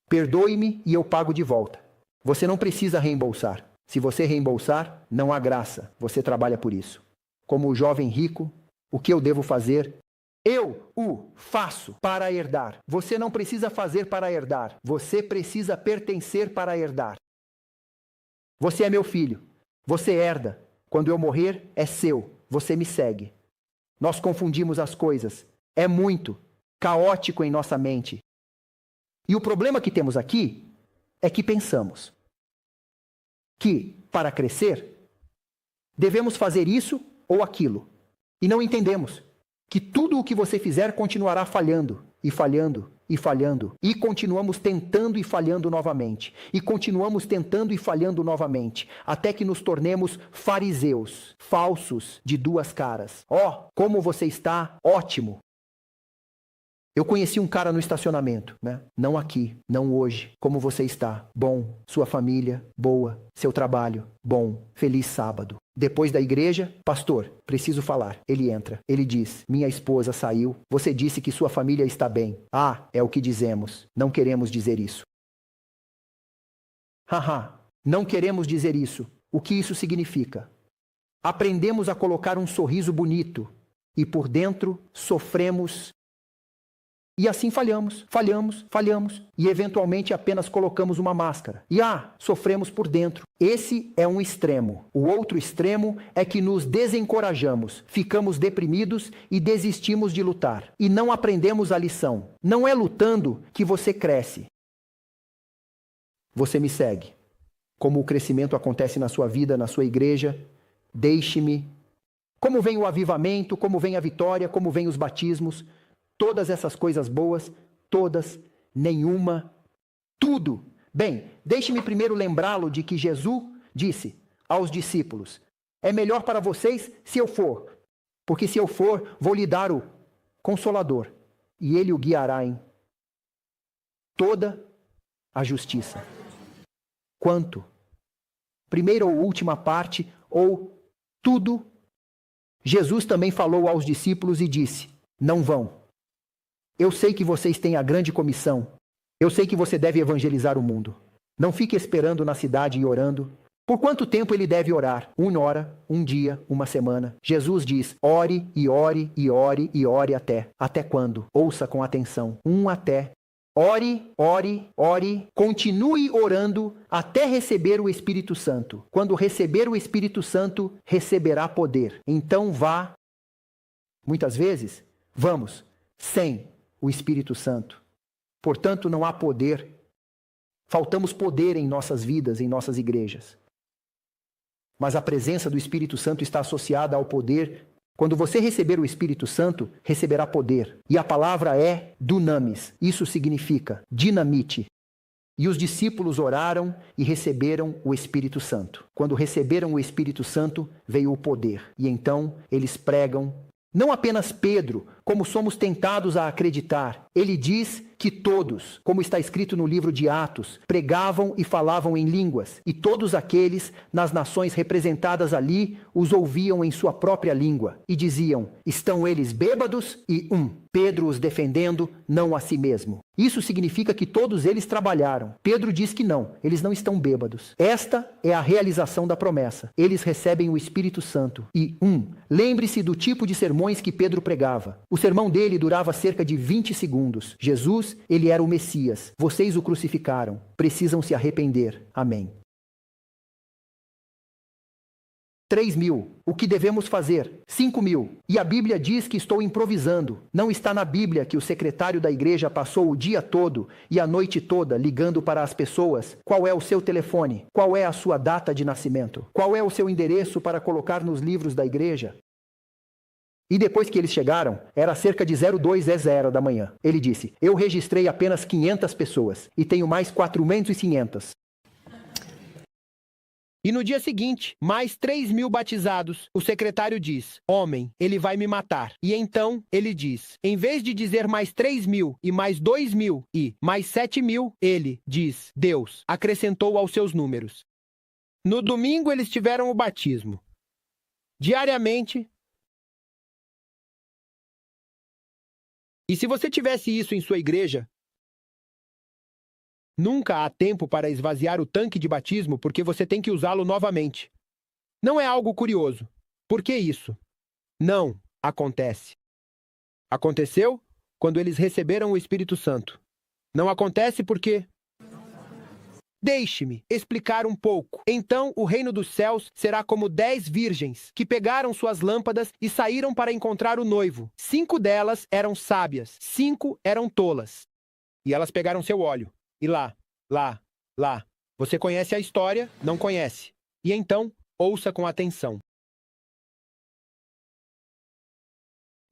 Perdoe-me e eu pago de volta. Você não precisa reembolsar. Se você reembolsar, não há graça. Você trabalha por isso. Como o jovem rico, o que eu devo fazer? Eu o faço para herdar. Você não precisa fazer para herdar. Você precisa pertencer para herdar. Você é meu filho. Você herda. Quando eu morrer, é seu. Você me segue. Nós confundimos as coisas. É muito caótico em nossa mente. E o problema que temos aqui é que pensamos que, para crescer, devemos fazer isso ou aquilo. E não entendemos que tudo o que você fizer continuará falhando, e falhando, e falhando. E continuamos tentando e falhando novamente. E continuamos tentando e falhando novamente. Até que nos tornemos fariseus, falsos de duas caras. Ó, como você está? Ótimo. Eu conheci um cara no estacionamento, né? Não aqui, não hoje. Como você está? Bom. Sua família? Boa. Seu trabalho? Bom. Feliz sábado. Depois da igreja, pastor, preciso falar. Ele entra. Ele diz, minha esposa saiu. Você disse que sua família está bem. Ah, é o que dizemos. Não queremos dizer isso. Haha, não queremos dizer isso. O que isso significa? Aprendemos a colocar um sorriso bonito e por dentro sofremos. E assim falhamos, e eventualmente apenas colocamos uma máscara. E sofremos por dentro. Esse é um extremo. O outro extremo é que nos desencorajamos, ficamos deprimidos e desistimos de lutar. E não aprendemos a lição. Não é lutando que você cresce. Você me segue. Como o crescimento acontece na sua vida, na sua igreja, deixe-me. Como vem o avivamento, como vem a vitória, como vem os batismos. Todas essas coisas boas, todas, nenhuma, tudo. Bem, deixe-me primeiro lembrá-lo de que Jesus disse aos discípulos, é melhor para vocês se eu for, porque se eu for, vou lhe dar o Consolador, e ele o guiará em toda a justiça. Quanto? Primeira ou última parte, ou tudo. Jesus também falou aos discípulos e disse, não vão. Eu sei que vocês têm a grande comissão. Eu sei que você deve evangelizar o mundo. Não fique esperando na cidade e orando. Por quanto tempo ele deve orar? 1 hora, 1 dia, 1 semana. Jesus diz, ore e ore e ore e ore até. Até quando? Ouça com atenção. Até. Ore, ore, ore. Continue orando até receber o Espírito Santo. Quando receber o Espírito Santo, receberá poder. Então vá. Muitas vezes, vamos, sem o Espírito Santo. Portanto, não há poder. Faltamos poder em nossas vidas, em nossas igrejas. Mas a presença do Espírito Santo está associada ao poder. Quando você receber o Espírito Santo, receberá poder. E a palavra é dunamis. Isso significa dinamite. E os discípulos oraram e receberam o Espírito Santo. Quando receberam o Espírito Santo, veio o poder. E então eles pregam. Não apenas Pedro, como somos tentados a acreditar. Ele diz que todos, como está escrito no livro de Atos, pregavam e falavam em línguas, e todos aqueles nas nações representadas ali os ouviam em sua própria língua, e diziam, estão eles bêbados? E Pedro os defendendo, não a si mesmo. Isso significa que todos eles trabalharam. Pedro diz que não, eles não estão bêbados. Esta é a realização da promessa. Eles recebem o Espírito Santo. E lembre-se do tipo de sermões que Pedro pregava. O sermão dele durava cerca de 20 segundos. Jesus, ele era o Messias. Vocês o crucificaram. Precisam se arrepender. Amém. 3.000. O que devemos fazer? 5.000. E a Bíblia diz que estou improvisando. Não está na Bíblia que o secretário da igreja passou o dia todo e a noite toda ligando para as pessoas. Qual é o seu telefone? Qual é a sua data de nascimento? Qual é o seu endereço para colocar nos livros da igreja? E depois que eles chegaram, era cerca de 02:00 da manhã. Ele disse, eu registrei apenas 500 pessoas e tenho mais 4.500. E no dia seguinte, mais 3.000 batizados. O secretário diz, homem, ele vai me matar. E então ele diz, em vez de dizer mais 3.000 e mais 2.000 e mais 7.000, ele diz, Deus acrescentou aos seus números. No domingo eles tiveram o batismo. diariamente. E se você tivesse isso em sua igreja, nunca há tempo para esvaziar o tanque de batismo porque você tem que usá-lo novamente. Não é algo curioso. Por que isso? Não acontece. Aconteceu quando eles receberam o Espírito Santo. Não acontece porque... Deixe-me explicar um pouco. Então o reino dos céus será como 10 virgens que pegaram suas lâmpadas e saíram para encontrar o noivo. 5 delas eram sábias, 5 eram tolas. E elas pegaram seu óleo. E lá. Você conhece a história? Não conhece. E então, ouça com atenção.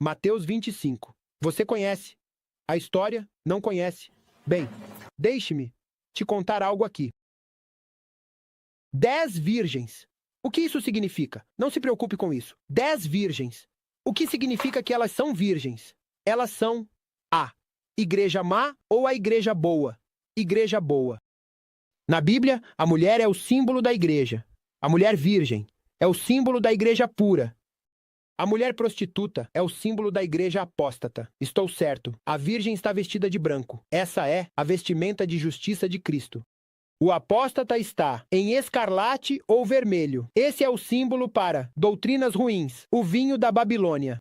Mateus 25. Você conhece. A história? Não conhece. Bem, deixe-me te contar algo aqui. 10 virgens. O que isso significa? Não se preocupe com isso. 10 virgens. O que significa que elas são virgens? Elas são a igreja má ou a igreja boa? Igreja boa. Na Bíblia, a mulher é o símbolo da igreja. A mulher virgem é o símbolo da igreja pura. A mulher prostituta é o símbolo da igreja apóstata. Estou certo. A virgem está vestida de branco. Essa é a vestimenta de justiça de Cristo. O apóstata está em escarlate ou vermelho. Esse é o símbolo para doutrinas ruins, o vinho da Babilônia.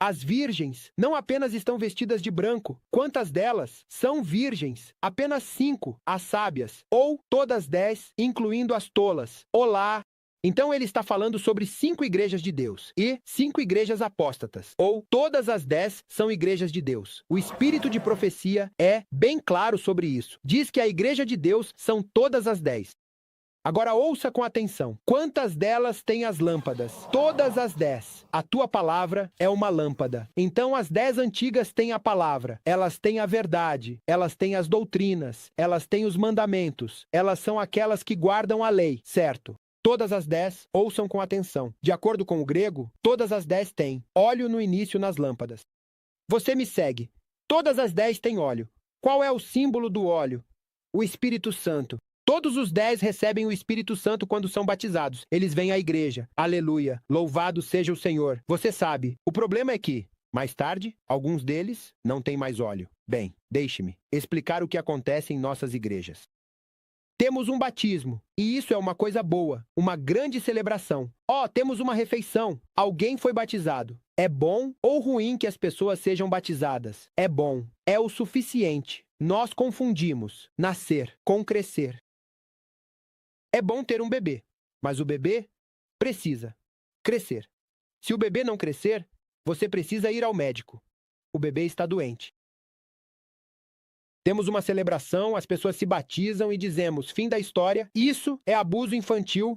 As virgens não apenas estão vestidas de branco. Quantas delas são virgens? Apenas 5, as sábias. Ou todas 10, incluindo as tolas. Olá! Então ele está falando sobre 5 igrejas de Deus e 5 igrejas apóstatas, ou todas as 10 são igrejas de Deus. O espírito de profecia é bem claro sobre isso. Diz que a igreja de Deus são todas as 10. Agora ouça com atenção. Quantas delas têm as lâmpadas? Todas as 10. A tua palavra é uma lâmpada. Então as 10 antigas têm a palavra. Elas têm a verdade. Elas têm as doutrinas. Elas têm os mandamentos. Elas são aquelas que guardam a lei, certo? Todas as 10, ouçam com atenção. De acordo com o grego, todas as 10 têm óleo no início nas lâmpadas. Você me segue. Todas as 10 têm óleo. Qual é o símbolo do óleo? O Espírito Santo. Todos os 10 recebem o Espírito Santo quando são batizados. Eles vêm à igreja. Aleluia. Louvado seja o Senhor. Você sabe, o problema é que, mais tarde, alguns deles não têm mais óleo. Bem, deixe-me explicar o que acontece em nossas igrejas. Temos um batismo, e isso é uma coisa boa, uma grande celebração. Temos uma refeição. Alguém foi batizado. É bom ou ruim que as pessoas sejam batizadas? É bom. É o suficiente. Nós confundimos nascer com crescer. É bom ter um bebê, mas o bebê precisa crescer. Se o bebê não crescer, você precisa ir ao médico. O bebê está doente. Temos uma celebração, as pessoas se batizam e dizemos, fim da história, isso é abuso infantil.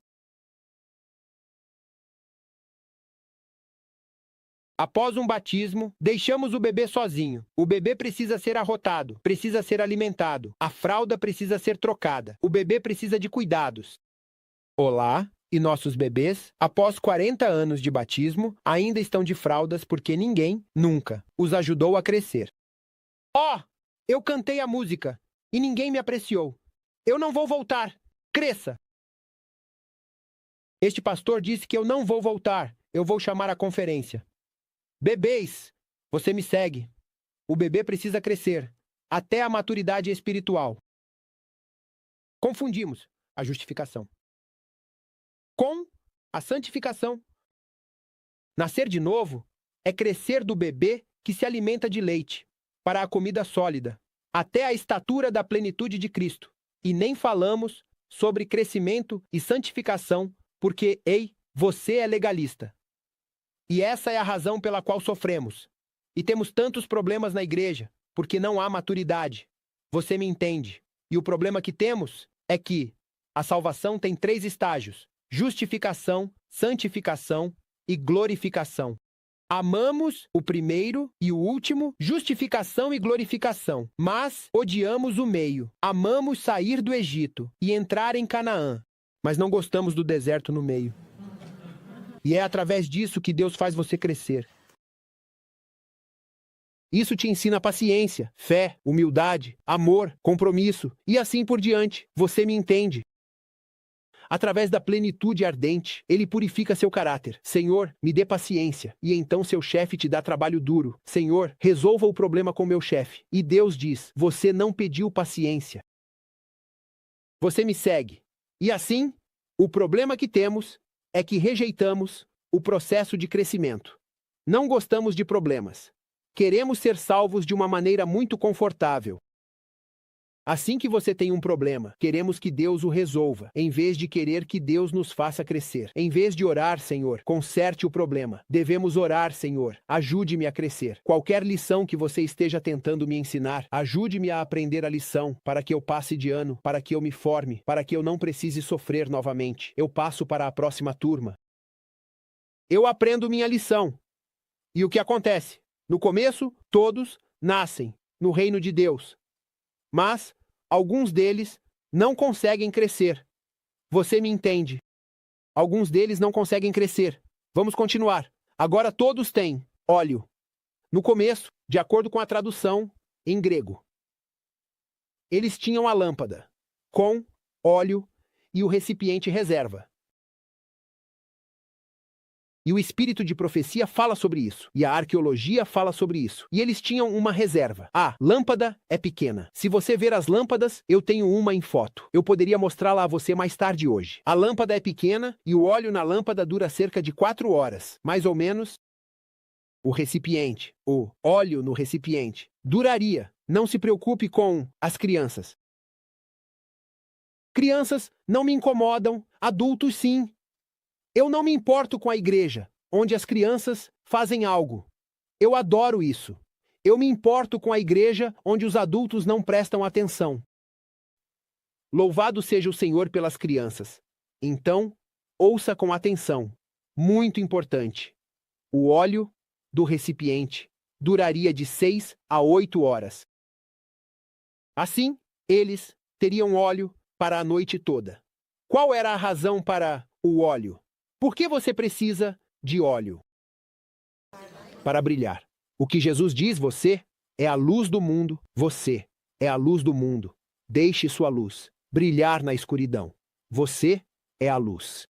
Após um batismo, deixamos o bebê sozinho. O bebê precisa ser arrotado, precisa ser alimentado. A fralda precisa ser trocada. O bebê precisa de cuidados. Olá, e nossos bebês, após 40 anos de batismo, ainda estão de fraldas porque ninguém, nunca, os ajudou a crescer. Eu cantei a música e ninguém me apreciou. Eu não vou voltar. Cresça! Este pastor disse que eu não vou voltar. Eu vou chamar a conferência. Bebês, você me segue. O bebê precisa crescer até a maturidade espiritual. Confundimos a justificação com a santificação. Nascer de novo é crescer do bebê que se alimenta de leite para a comida sólida, até a estatura da plenitude de Cristo. E nem falamos sobre crescimento e santificação, porque, você é legalista. E essa é a razão pela qual sofremos. E temos tantos problemas na igreja, porque não há maturidade. Você me entende. E o problema que temos é que a salvação tem 3 estágios: justificação, santificação e glorificação. Amamos o primeiro e o último, justificação e glorificação, mas odiamos o meio. Amamos sair do Egito e entrar em Canaã, mas não gostamos do deserto no meio. E é através disso que Deus faz você crescer. Isso te ensina paciência, fé, humildade, amor, compromisso e assim por diante. Você me entende. Através da plenitude ardente, ele purifica seu caráter. Senhor, me dê paciência. E então seu chefe te dá trabalho duro. Senhor, resolva o problema com meu chefe. E Deus diz: você não pediu paciência. Você me segue. E assim, o problema que temos é que rejeitamos o processo de crescimento. Não gostamos de problemas. Queremos ser salvos de uma maneira muito confortável. Assim que você tem um problema, queremos que Deus o resolva, em vez de querer que Deus nos faça crescer. Em vez de orar, Senhor, conserte o problema. Devemos orar, Senhor, ajude-me a crescer. Qualquer lição que você esteja tentando me ensinar, ajude-me a aprender a lição, para que eu passe de ano, para que eu me forme, para que eu não precise sofrer novamente. Eu passo para a próxima turma. Eu aprendo minha lição. E o que acontece? No começo, todos nascem no reino de Deus. Mas alguns deles não conseguem crescer. Você me entende? Alguns deles não conseguem crescer. Vamos continuar. Agora todos têm óleo. No começo, de acordo com a tradução em grego, eles tinham a lâmpada com óleo e o recipiente reserva. E o espírito de profecia fala sobre isso. E a arqueologia fala sobre isso. E eles tinham uma reserva. A lâmpada é pequena. Se você ver as lâmpadas, eu tenho uma em foto. Eu poderia mostrá-la a você mais tarde hoje. A lâmpada é pequena e o óleo na lâmpada dura cerca de 4 horas. Mais ou menos. O recipiente, o óleo no recipiente, duraria. Não se preocupe com as crianças. Crianças não me incomodam. Adultos, sim. Eu não me importo com a igreja, onde as crianças fazem algo. Eu adoro isso. Eu me importo com a igreja, onde os adultos não prestam atenção. Louvado seja o Senhor pelas crianças. Então, ouça com atenção. Muito importante. O óleo do recipiente duraria de 6 a 8 horas. Assim, eles teriam óleo para a noite toda. Qual era a razão para o óleo? Por que você precisa de óleo? Para brilhar. O que Jesus diz, você é a luz do mundo, você é a luz do mundo. Deixe sua luz brilhar na escuridão. Você é a luz.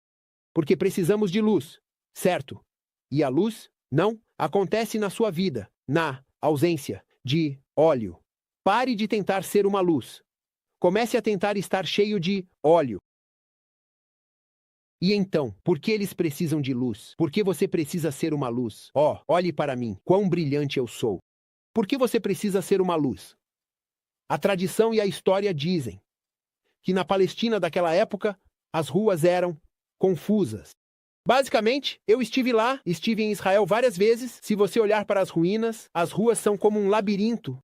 Porque precisamos de luz, certo? E a luz não acontece na sua vida, na ausência de óleo. Pare de tentar ser uma luz. Comece a tentar estar cheio de óleo. E então, por que eles precisam de luz? Por que você precisa ser uma luz? Olhe para mim, quão brilhante eu sou. Por que você precisa ser uma luz? A tradição e a história dizem que na Palestina daquela época, as ruas eram confusas. Basicamente, eu estive lá, estive em Israel várias vezes. Se você olhar para as ruínas, as ruas são como um labirinto.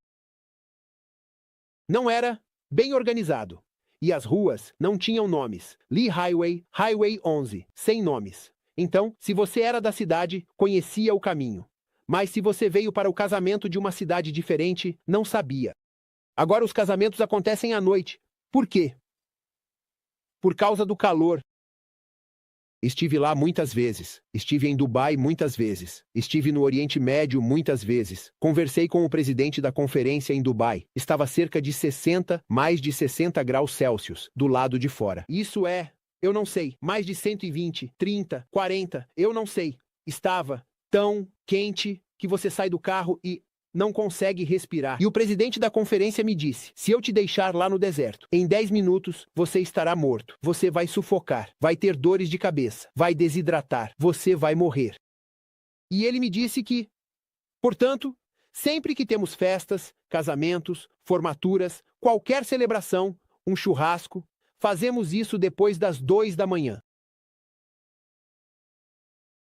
Não era bem organizado. E as ruas não tinham nomes. Lee Highway, Highway 11, sem nomes. Então, se você era da cidade, conhecia o caminho. Mas se você veio para o casamento de uma cidade diferente, não sabia. Agora os casamentos acontecem à noite. Por quê? Por causa do calor. Estive lá muitas vezes. Estive em Dubai muitas vezes. Estive no Oriente Médio muitas vezes. Conversei com o presidente da conferência em Dubai. Estava cerca de 60, mais de 60 graus Celsius, do lado de fora. Isso é, eu não sei, mais de 120, 30, 40, eu não sei. Estava tão quente que você sai do carro e não consegue respirar. E o presidente da conferência me disse: se eu te deixar lá no deserto, em 10 minutos você estará morto. Você vai sufocar, vai ter dores de cabeça, vai desidratar, você vai morrer. E ele me disse que, portanto, sempre que temos festas, casamentos, formaturas, qualquer celebração, um churrasco, fazemos isso depois das 2 da manhã.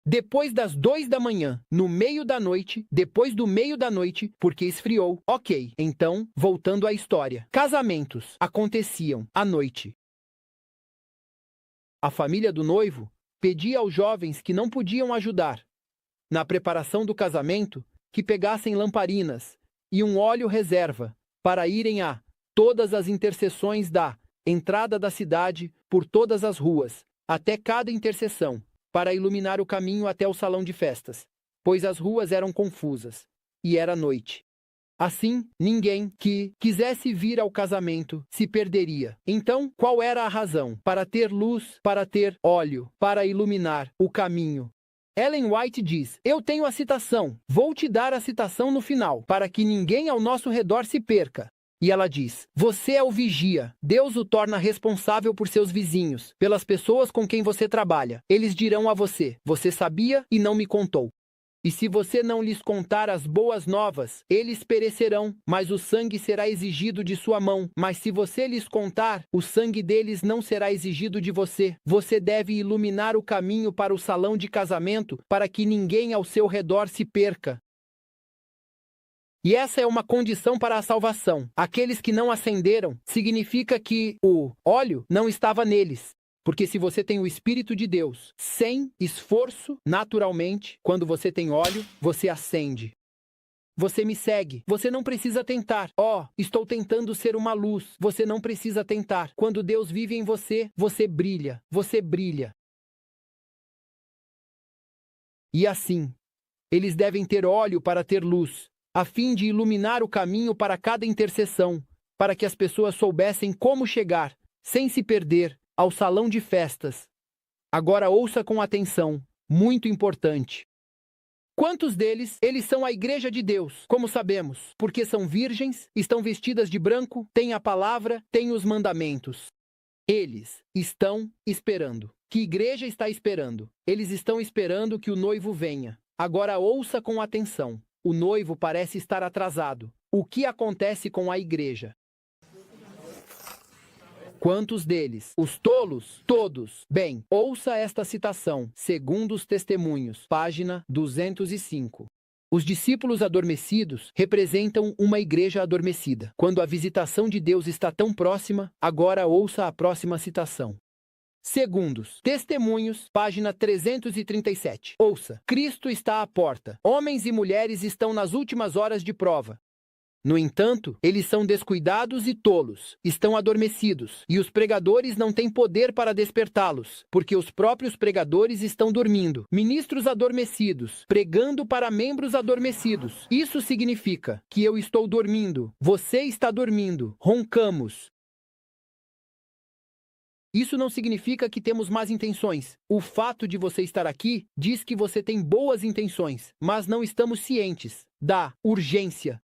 Depois das 2 da manhã, no meio da noite, depois do meio da noite, porque esfriou. Ok, então, voltando à história. Casamentos aconteciam à noite. A família do noivo pedia aos jovens que não podiam ajudar na preparação do casamento que pegassem lamparinas e um óleo reserva para irem a todas as interseções da entrada da cidade por todas as ruas, até cada interseção, para iluminar o caminho até o salão de festas, pois as ruas eram confusas, e era noite. Assim, ninguém que quisesse vir ao casamento se perderia. Então, qual era a razão? Para ter luz, para ter óleo, para iluminar o caminho. Ellen White diz: eu tenho a citação, vou te dar a citação no final, para que ninguém ao nosso redor se perca. E ela diz: você é o vigia. Deus o torna responsável por seus vizinhos, pelas pessoas com quem você trabalha. Eles dirão a você: você sabia e não me contou. E se você não lhes contar as boas novas, eles perecerão, mas o sangue será exigido de sua mão. Mas se você lhes contar, o sangue deles não será exigido de você. Você deve iluminar o caminho para o salão de casamento, para que ninguém ao seu redor se perca. E essa é uma condição para a salvação. Aqueles que não acenderam, significa que o óleo não estava neles. Porque se você tem o Espírito de Deus, sem esforço, naturalmente, quando você tem óleo, você acende. Você me segue. Você não precisa tentar. Estou tentando ser uma luz. Você não precisa tentar. Quando Deus vive em você, você brilha. Você brilha. E assim, eles devem ter óleo para ter luz, a fim de iluminar o caminho para cada intercessão, para que as pessoas soubessem como chegar, sem se perder, ao salão de festas. Agora ouça com atenção, muito importante. Quantos deles, eles são a igreja de Deus, como sabemos, porque são virgens, estão vestidas de branco, têm a palavra, têm os mandamentos. Eles estão esperando. Que igreja está esperando? Eles estão esperando que o noivo venha. Agora ouça com atenção. O noivo parece estar atrasado. O que acontece com a igreja? Quantos deles? Os tolos? Todos. Bem, ouça esta citação, segundo os testemunhos, página 205. Os discípulos adormecidos representam uma igreja adormecida. Quando a visitação de Deus está tão próxima, agora ouça a próxima citação. Segundos. Testemunhos, página 337. Ouça. Cristo está à porta. Homens e mulheres estão nas últimas horas de prova. No entanto, eles são descuidados e tolos, estão adormecidos, e os pregadores não têm poder para despertá-los, porque os próprios pregadores estão dormindo. Ministros adormecidos, pregando para membros adormecidos. Isso significa que eu estou dormindo, você está dormindo, roncamos. Isso não significa que temos más intenções. O fato de você estar aqui diz que você tem boas intenções, mas não estamos cientes da urgência.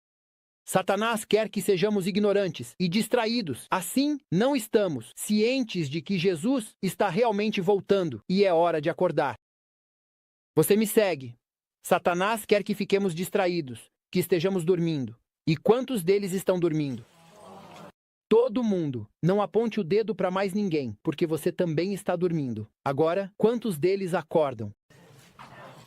Satanás quer que sejamos ignorantes e distraídos. Assim, não estamos cientes de que Jesus está realmente voltando e é hora de acordar. Você me segue. Satanás quer que fiquemos distraídos, que estejamos dormindo. E quantos deles estão dormindo? Todo mundo. Não aponte o dedo para mais ninguém, porque você também está dormindo. Agora, quantos deles acordam?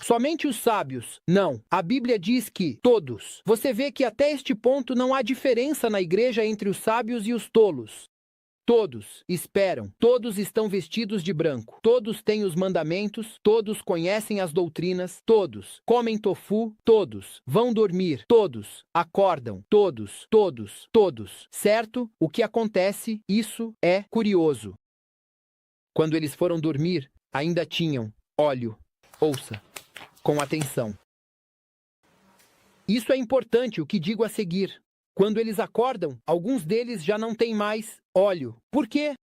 Somente os sábios. Não. A Bíblia diz que todos. Você vê que até este ponto não há diferença na igreja entre os sábios e os tolos. Todos esperam, todos estão vestidos de branco, todos têm os mandamentos, todos conhecem as doutrinas, todos comem tofu, todos vão dormir, todos acordam, todos, certo? O que acontece, isso é curioso. Quando eles foram dormir, ainda tinham óleo. Ouça com atenção. Isso é importante o que digo a seguir. Quando eles acordam, alguns deles já não têm mais óleo. Por quê?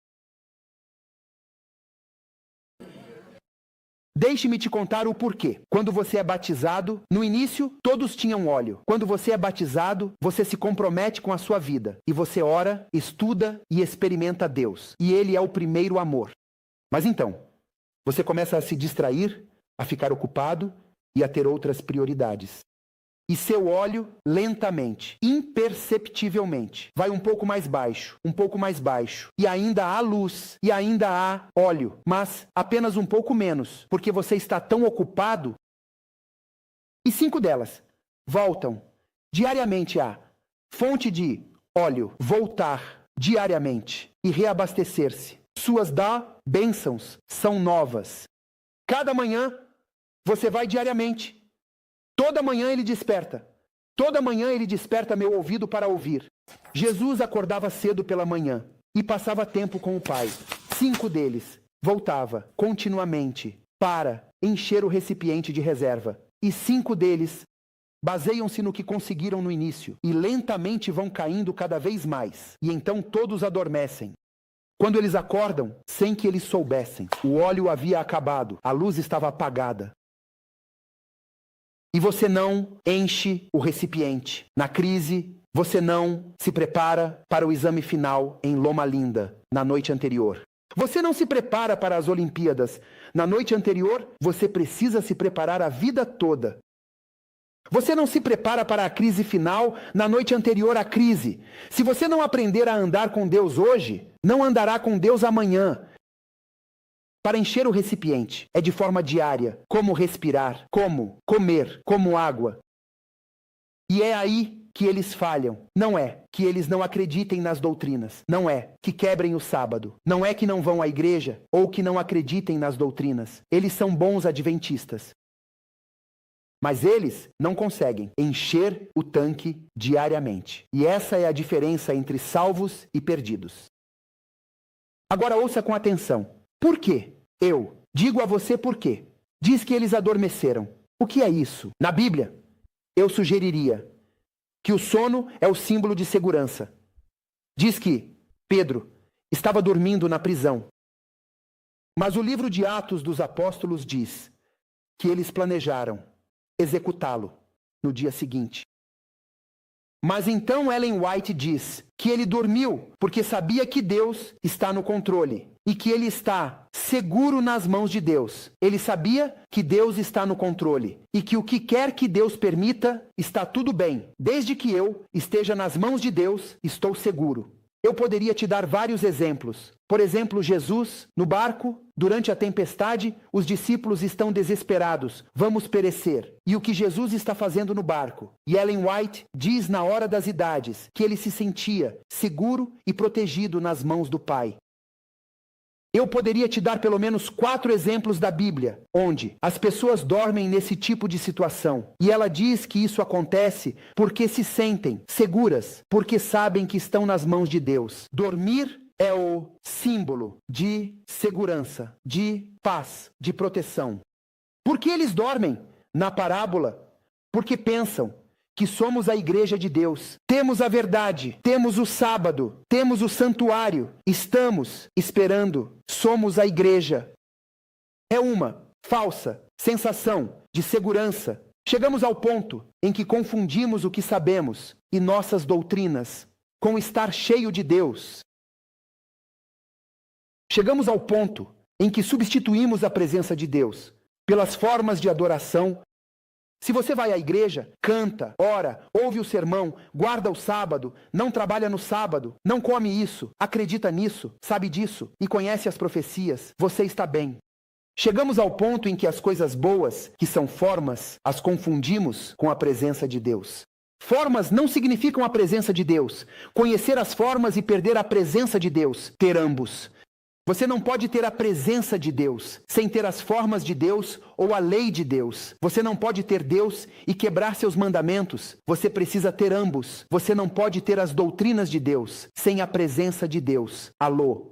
Deixe-me te contar o porquê. Quando você é batizado, no início, todos tinham óleo. Quando você é batizado, você se compromete com a sua vida. E você ora, estuda e experimenta Deus. E Ele é o primeiro amor. Mas então, você começa a se distrair, a ficar ocupado e a ter outras prioridades. E seu óleo, lentamente, imperceptivelmente, vai um pouco mais baixo, e ainda há luz, e ainda há óleo, mas apenas um pouco menos, porque você está tão ocupado. E 5 delas voltam diariamente à fonte de óleo, voltar diariamente e reabastecer-se. Suas bênçãos são novas. Cada manhã, você vai diariamente. Toda manhã ele desperta. Toda manhã ele desperta meu ouvido para ouvir. Jesus acordava cedo pela manhã e passava tempo com o Pai. 5 deles voltava continuamente para encher o recipiente de reserva. E 5 deles Baseiam-se no que conseguiram no início e lentamente vão caindo cada vez mais. E então todos adormecem. Quando eles acordam, sem que eles soubessem, o óleo havia acabado, a luz estava apagada. E você não enche o recipiente. Na crise, você não se prepara para o exame final em Loma Linda, na noite anterior. Você não se prepara para as Olimpíadas. Na noite anterior, você precisa se preparar a vida toda. Você não se prepara para a crise final na noite anterior à crise. Se você não aprender a andar com Deus hoje, não andará com Deus amanhã. Para encher o recipiente, é de forma diária, como respirar, como comer, como água. E é aí que eles falham. Não é que eles não acreditem nas doutrinas. Não é que quebrem o sábado. Não é que não vão à igreja ou que não acreditem nas doutrinas. Eles são bons adventistas. Mas eles não conseguem encher o tanque diariamente. E essa é a diferença entre salvos e perdidos. Agora ouça com atenção. Por quê? Eu digo a você por quê. Diz que eles adormeceram. O que é isso? Na Bíblia, eu sugeriria que o sono é o símbolo de segurança. Diz que Pedro estava dormindo na prisão. Mas o livro de Atos dos Apóstolos diz que eles planejaram executá-lo no dia seguinte. Mas então Ellen White diz que ele dormiu porque sabia que Deus está no controle e que ele está seguro nas mãos de Deus. Ele sabia que Deus está no controle e que o que quer que Deus permita está tudo bem. Desde que eu esteja nas mãos de Deus, estou seguro. Eu poderia te dar vários exemplos. Por exemplo, Jesus, no barco, durante a tempestade, os discípulos estão desesperados. Vamos perecer. E o que Jesus está fazendo no barco? E Ellen White diz na hora das idades que ele se sentia seguro e protegido nas mãos do Pai. Eu poderia te dar pelo menos 4 exemplos da Bíblia, onde as pessoas dormem nesse tipo de situação. E ela diz que isso acontece porque se sentem seguras, porque sabem que estão nas mãos de Deus. Dormir é o símbolo de segurança, de paz, de proteção. Por que eles dormem? Na parábola, porque pensam que somos a igreja de Deus. Temos a verdade, temos o sábado, temos o santuário, estamos esperando, somos a igreja. É uma falsa sensação de segurança. Chegamos ao ponto em que confundimos o que sabemos e nossas doutrinas com estar cheio de Deus. Chegamos ao ponto em que substituímos a presença de Deus pelas formas de adoração. Se você vai à igreja, canta, ora, ouve o sermão, guarda o sábado, não trabalha no sábado, não come isso, acredita nisso, sabe disso e conhece as profecias, você está bem. Chegamos ao ponto em que as coisas boas, que são formas, as confundimos com a presença de Deus. Formas não significam a presença de Deus. Conhecer as formas e perder a presença de Deus, ter ambos. Você não pode ter a presença de Deus sem ter as formas de Deus ou a lei de Deus. Você não pode ter Deus e quebrar seus mandamentos. Você precisa ter ambos. Você não pode ter as doutrinas de Deus sem a presença de Deus. Alô?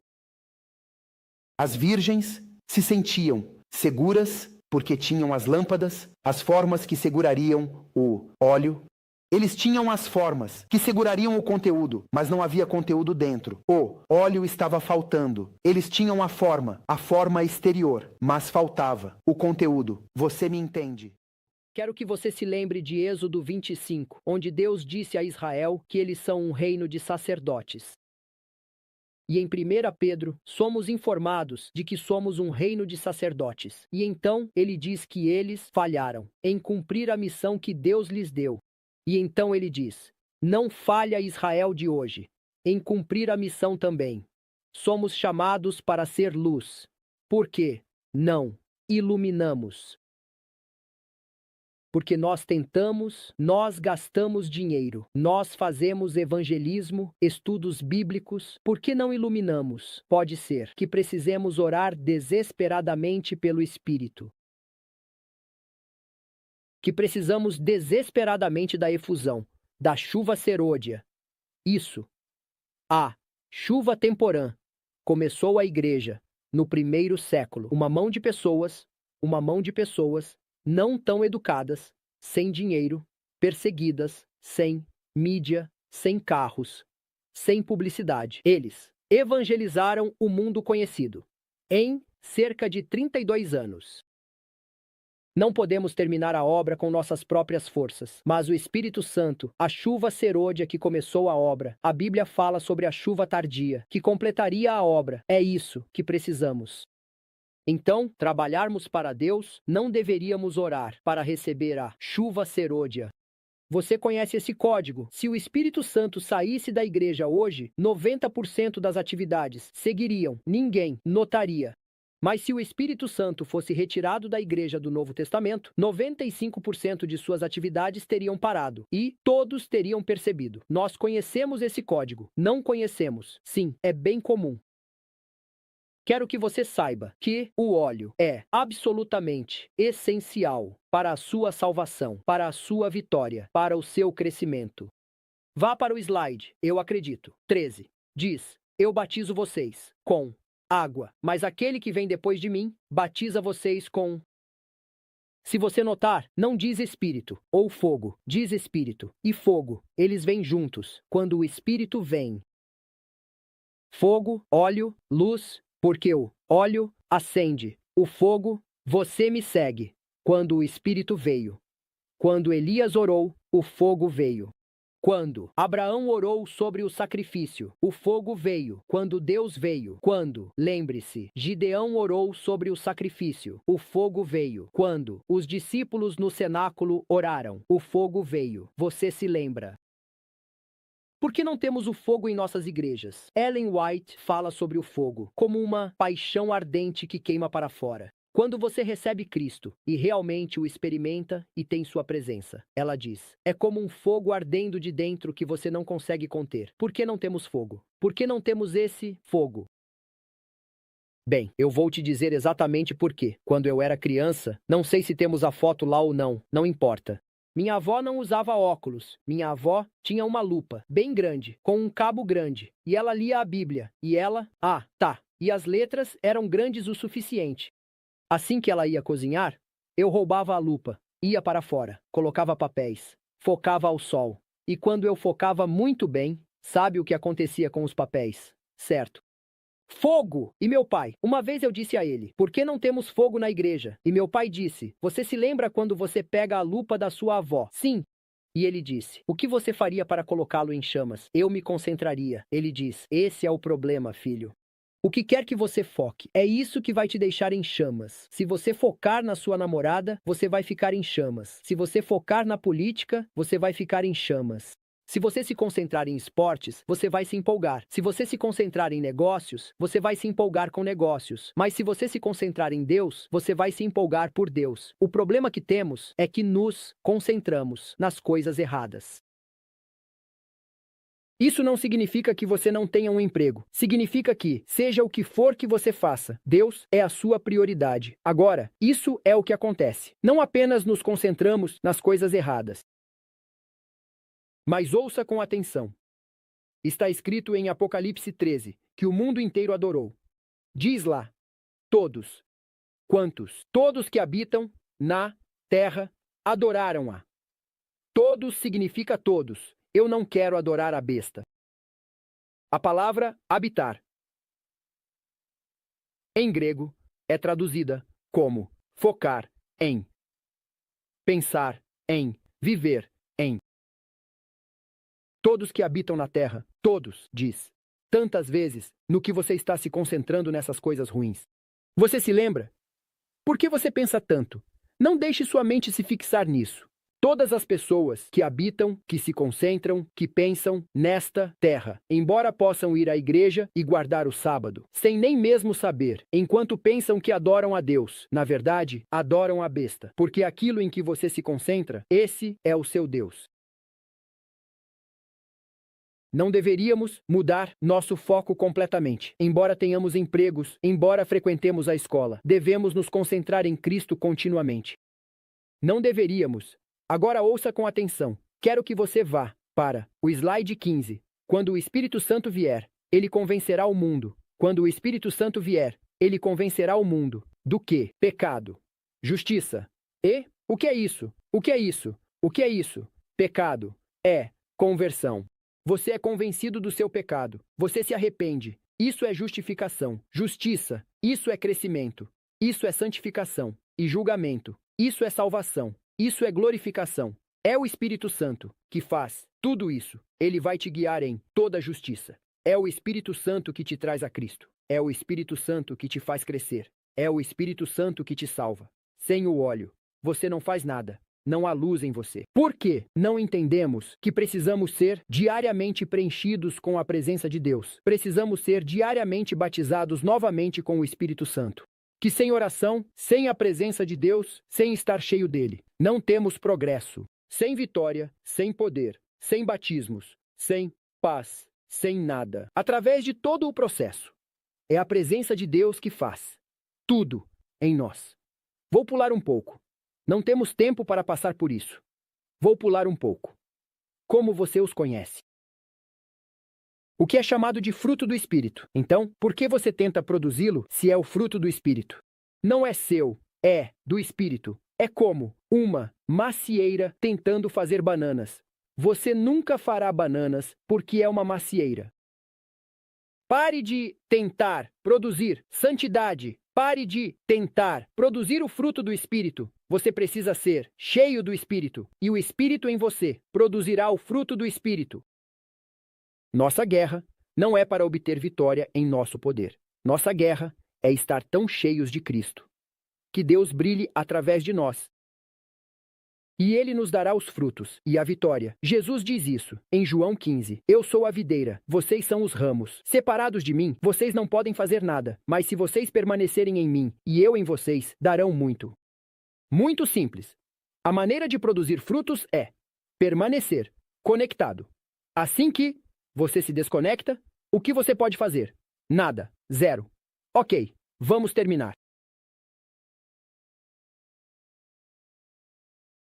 As virgens se sentiam seguras porque tinham as lâmpadas, as formas que segurariam o óleo. Eles tinham as formas que segurariam o conteúdo, mas não havia conteúdo dentro. O óleo estava faltando. Eles tinham a forma exterior, mas faltava o conteúdo. Você me entende? Quero que você se lembre de Êxodo 25, onde Deus disse a Israel que eles são um reino de sacerdotes. E em 1 Pedro, somos informados de que somos um reino de sacerdotes. E então ele diz que eles falharam em cumprir a missão que Deus lhes deu. E então ele diz: não falha Israel de hoje, em cumprir a missão também. Somos chamados para ser luz. Por quê? Não iluminamos. Porque nós tentamos, nós gastamos dinheiro, nós fazemos evangelismo, estudos bíblicos. Por que não iluminamos? Pode ser que precisemos orar desesperadamente pelo Espírito. Que precisamos desesperadamente da efusão, da chuva serôdia. Isso. A chuva temporã começou a igreja no 1º século. Uma mão de pessoas não tão educadas, sem dinheiro, perseguidas, sem mídia, sem carros, sem publicidade. Eles evangelizaram o mundo conhecido em cerca de 32 anos. Não podemos terminar a obra com nossas próprias forças, mas o Espírito Santo, a chuva serôdia que começou a obra, a Bíblia fala sobre a chuva tardia, que completaria a obra. É isso que precisamos. Então, trabalharmos para Deus, não deveríamos orar para receber a chuva serôdia. Você conhece esse código? Se o Espírito Santo saísse da igreja hoje, 90% das atividades seguiriam, ninguém notaria. Mas se o Espírito Santo fosse retirado da igreja do Novo Testamento, 95% de suas atividades teriam parado e todos teriam percebido. Nós conhecemos esse código. Não conhecemos. Sim, é bem comum. Quero que você saiba que o óleo é absolutamente essencial para a sua salvação, para a sua vitória, para o seu crescimento. Vá para o slide, eu acredito. 13. Diz: eu batizo vocês com água, mas aquele que vem depois de mim batiza vocês com... Se você notar, não diz Espírito ou fogo, diz Espírito e fogo. Eles vêm juntos quando o Espírito vem. Fogo, óleo, luz, porque o óleo acende, o fogo, você me segue. Quando o Espírito veio. Quando Elias orou, o fogo veio. Quando Abraão orou sobre o sacrifício, o fogo veio. Quando Deus veio. Quando, lembre-se, Gideão orou sobre o sacrifício, o fogo veio. Quando os discípulos no cenáculo oraram, o fogo veio. Você se lembra? Por que não temos o fogo em nossas igrejas? Ellen White fala sobre o fogo como uma paixão ardente que queima para fora. Quando você recebe Cristo e realmente o experimenta e tem sua presença, ela diz, é como um fogo ardendo de dentro que você não consegue conter. Por que não temos fogo? Por que não temos esse fogo? Bem, eu vou te dizer exatamente por quê. Quando eu era criança, não sei se temos a foto lá ou não, não importa. Minha avó não usava óculos. Minha avó tinha uma lupa, bem grande, com um cabo grande, e ela lia a Bíblia. E ela, e as letras eram grandes o suficiente. Assim que ela ia cozinhar, eu roubava a lupa, ia para fora, colocava papéis, focava ao sol. E quando eu focava muito bem, sabe o que acontecia com os papéis? Certo. Fogo! E meu pai, uma vez eu disse a ele, por que não temos fogo na igreja? E meu pai disse, você se lembra quando você pega a lupa da sua avó? Sim. E ele disse, o que você faria para colocá-lo em chamas? Eu me concentraria. Ele diz, esse é o problema, filho. O que quer que você foque, é isso que vai te deixar em chamas. Se você focar na sua namorada, você vai ficar em chamas. Se você focar na política, você vai ficar em chamas. Se você se concentrar em esportes, você vai se empolgar. Se você se concentrar em negócios, você vai se empolgar com negócios. Mas se você se concentrar em Deus, você vai se empolgar por Deus. O problema que temos é que nos concentramos nas coisas erradas. Isso não significa que você não tenha um emprego. Significa que, seja o que for que você faça, Deus é a sua prioridade. Agora, isso é o que acontece. Não apenas nos concentramos nas coisas erradas. Mas ouça com atenção. Está escrito em Apocalipse 13, que o mundo inteiro adorou. Diz lá, todos. Quantos? Todos que habitam na terra adoraram-a. Todos significa todos. Eu não quero adorar a besta. A palavra habitar, em grego, é traduzida como focar em, pensar em, viver em. Todos que habitam na terra, todos, diz, tantas vezes no que você está se concentrando nessas coisas ruins. Você se lembra? Por que você pensa tanto? Não deixe sua mente se fixar nisso. Todas as pessoas que habitam, que se concentram, que pensam nesta terra, embora possam ir à igreja e guardar o sábado, sem nem mesmo saber, enquanto pensam que adoram a Deus, na verdade, adoram a besta, porque aquilo em que você se concentra, esse é o seu Deus. Não deveríamos mudar nosso foco completamente. Embora tenhamos empregos, embora frequentemos a escola, devemos nos concentrar em Cristo continuamente. Não deveríamos. Agora ouça com atenção. Quero que você vá para o slide 15. Quando o Espírito Santo vier, ele convencerá o mundo. Quando o Espírito Santo vier, ele convencerá o mundo. Do quê? Pecado. Justiça. E? O que é isso? O que é isso? O que é isso? Pecado é conversão. Você é convencido do seu pecado. Você se arrepende. Isso é justificação. Justiça. Isso é crescimento. Isso é santificação. E julgamento. Isso é salvação. Isso é glorificação. É o Espírito Santo que faz tudo isso. Ele vai te guiar em toda a justiça. É o Espírito Santo que te traz a Cristo. É o Espírito Santo que te faz crescer. É o Espírito Santo que te salva. Sem o óleo, você não faz nada. Não há luz em você. Por que não entendemos que precisamos ser diariamente preenchidos com a presença de Deus? Precisamos ser diariamente batizados novamente com o Espírito Santo. Que sem oração, sem a presença de Deus, sem estar cheio dele, não temos progresso. Sem vitória, sem poder, sem batismos, sem paz, sem nada. Através de todo o processo, é a presença de Deus que faz tudo em nós. Vou pular um pouco. Não temos tempo para passar por isso. Vou pular um pouco. Como você os conhece? O que é chamado de fruto do Espírito. Então, por que você tenta produzi-lo se é o fruto do Espírito? Não é seu, é do Espírito. É como uma macieira tentando fazer bananas. Você nunca fará bananas porque é uma macieira. Pare de tentar produzir santidade. Pare de tentar produzir o fruto do Espírito. Você precisa ser cheio do Espírito, e o Espírito em você produzirá o fruto do Espírito. Nossa guerra não é para obter vitória em nosso poder. Nossa guerra é estar tão cheios de Cristo, que Deus brilhe através de nós. E Ele nos dará os frutos e a vitória. Jesus diz isso em João 15. Eu sou a videira, vocês são os ramos. Separados de mim, vocês não podem fazer nada. Mas se vocês permanecerem em mim e eu em vocês, darão muito. Muito simples. A maneira de produzir frutos é permanecer conectado. Assim que você se desconecta, o que você pode fazer? Nada. Zero. Ok, vamos terminar.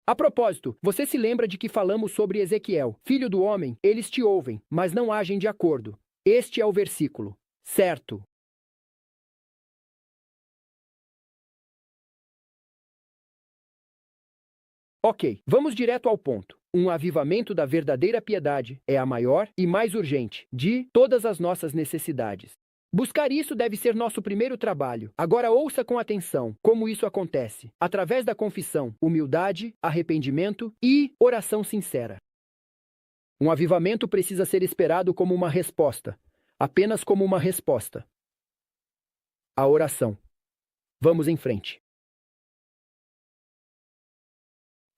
A propósito, você se lembra de que falamos sobre Ezequiel? Filho do homem, eles te ouvem, mas não agem de acordo. Este é o versículo. Certo. Ok, vamos direto ao ponto. Um avivamento da verdadeira piedade é a maior e mais urgente de todas as nossas necessidades. Buscar isso deve ser nosso primeiro trabalho. Agora ouça com atenção como isso acontece. Através da confissão, humildade, arrependimento e oração sincera. Um avivamento precisa ser esperado como uma resposta. Apenas como uma resposta. A oração. Vamos em frente.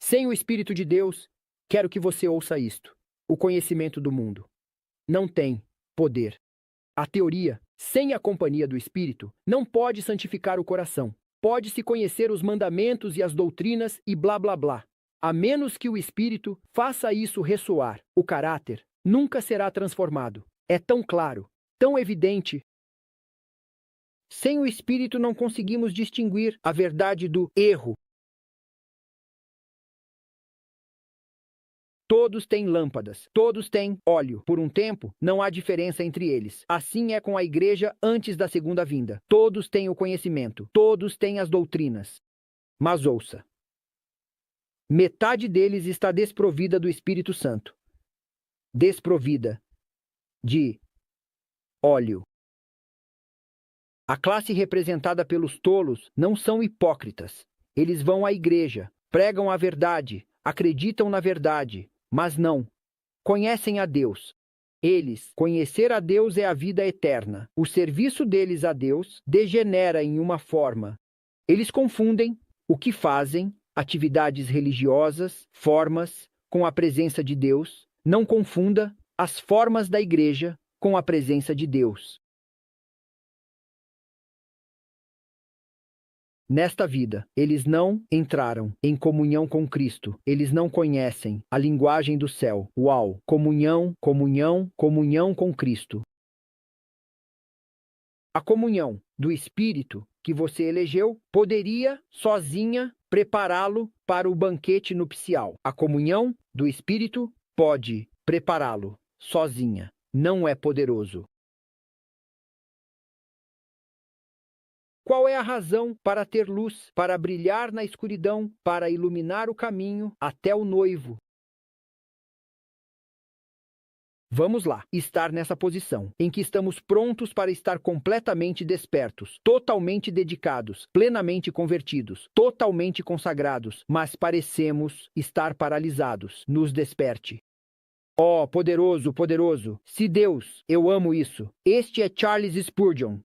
Sem o Espírito de Deus, quero que você ouça isto. O conhecimento do mundo não tem poder. A teoria, sem a companhia do Espírito, não pode santificar o coração. Pode-se conhecer os mandamentos e as doutrinas e blá blá blá. A menos que o Espírito faça isso ressoar, o caráter nunca será transformado. É tão claro, tão evidente. Sem o Espírito não conseguimos distinguir a verdade do erro. Todos têm lâmpadas, todos têm óleo. Por um tempo, não há diferença entre eles. Assim é com a igreja antes da segunda vinda. Todos têm o conhecimento, todos têm as doutrinas. Mas ouça. Metade deles está desprovida do Espírito Santo. Desprovida de óleo. A classe representada pelos tolos não são hipócritas. Eles vão à igreja, pregam a verdade, acreditam na verdade, mas não conhecem a Deus. Eles, conhecer a Deus é a vida eterna. O serviço deles a Deus degenera em uma forma. Eles confundem o que fazem, atividades religiosas, formas, com a presença de Deus. Não confunda as formas da igreja com a presença de Deus. Nesta vida, eles não entraram em comunhão com Cristo. Eles não conhecem a linguagem do céu. Uau! Comunhão, comunhão, comunhão com Cristo. A comunhão do Espírito que você elegeu poderia, sozinha, prepará-lo para o banquete nupcial. A comunhão do Espírito pode prepará-lo sozinha. Não é poderoso. Qual é a razão para ter luz, para brilhar na escuridão, para iluminar o caminho até o noivo? Vamos lá, estar nessa posição, em que estamos prontos para estar completamente despertos, totalmente dedicados, plenamente convertidos, totalmente consagrados, mas parecemos estar paralisados. Nos desperte. Oh, poderoso, poderoso! Se Deus, eu amo isso. Este é Charles Spurgeon.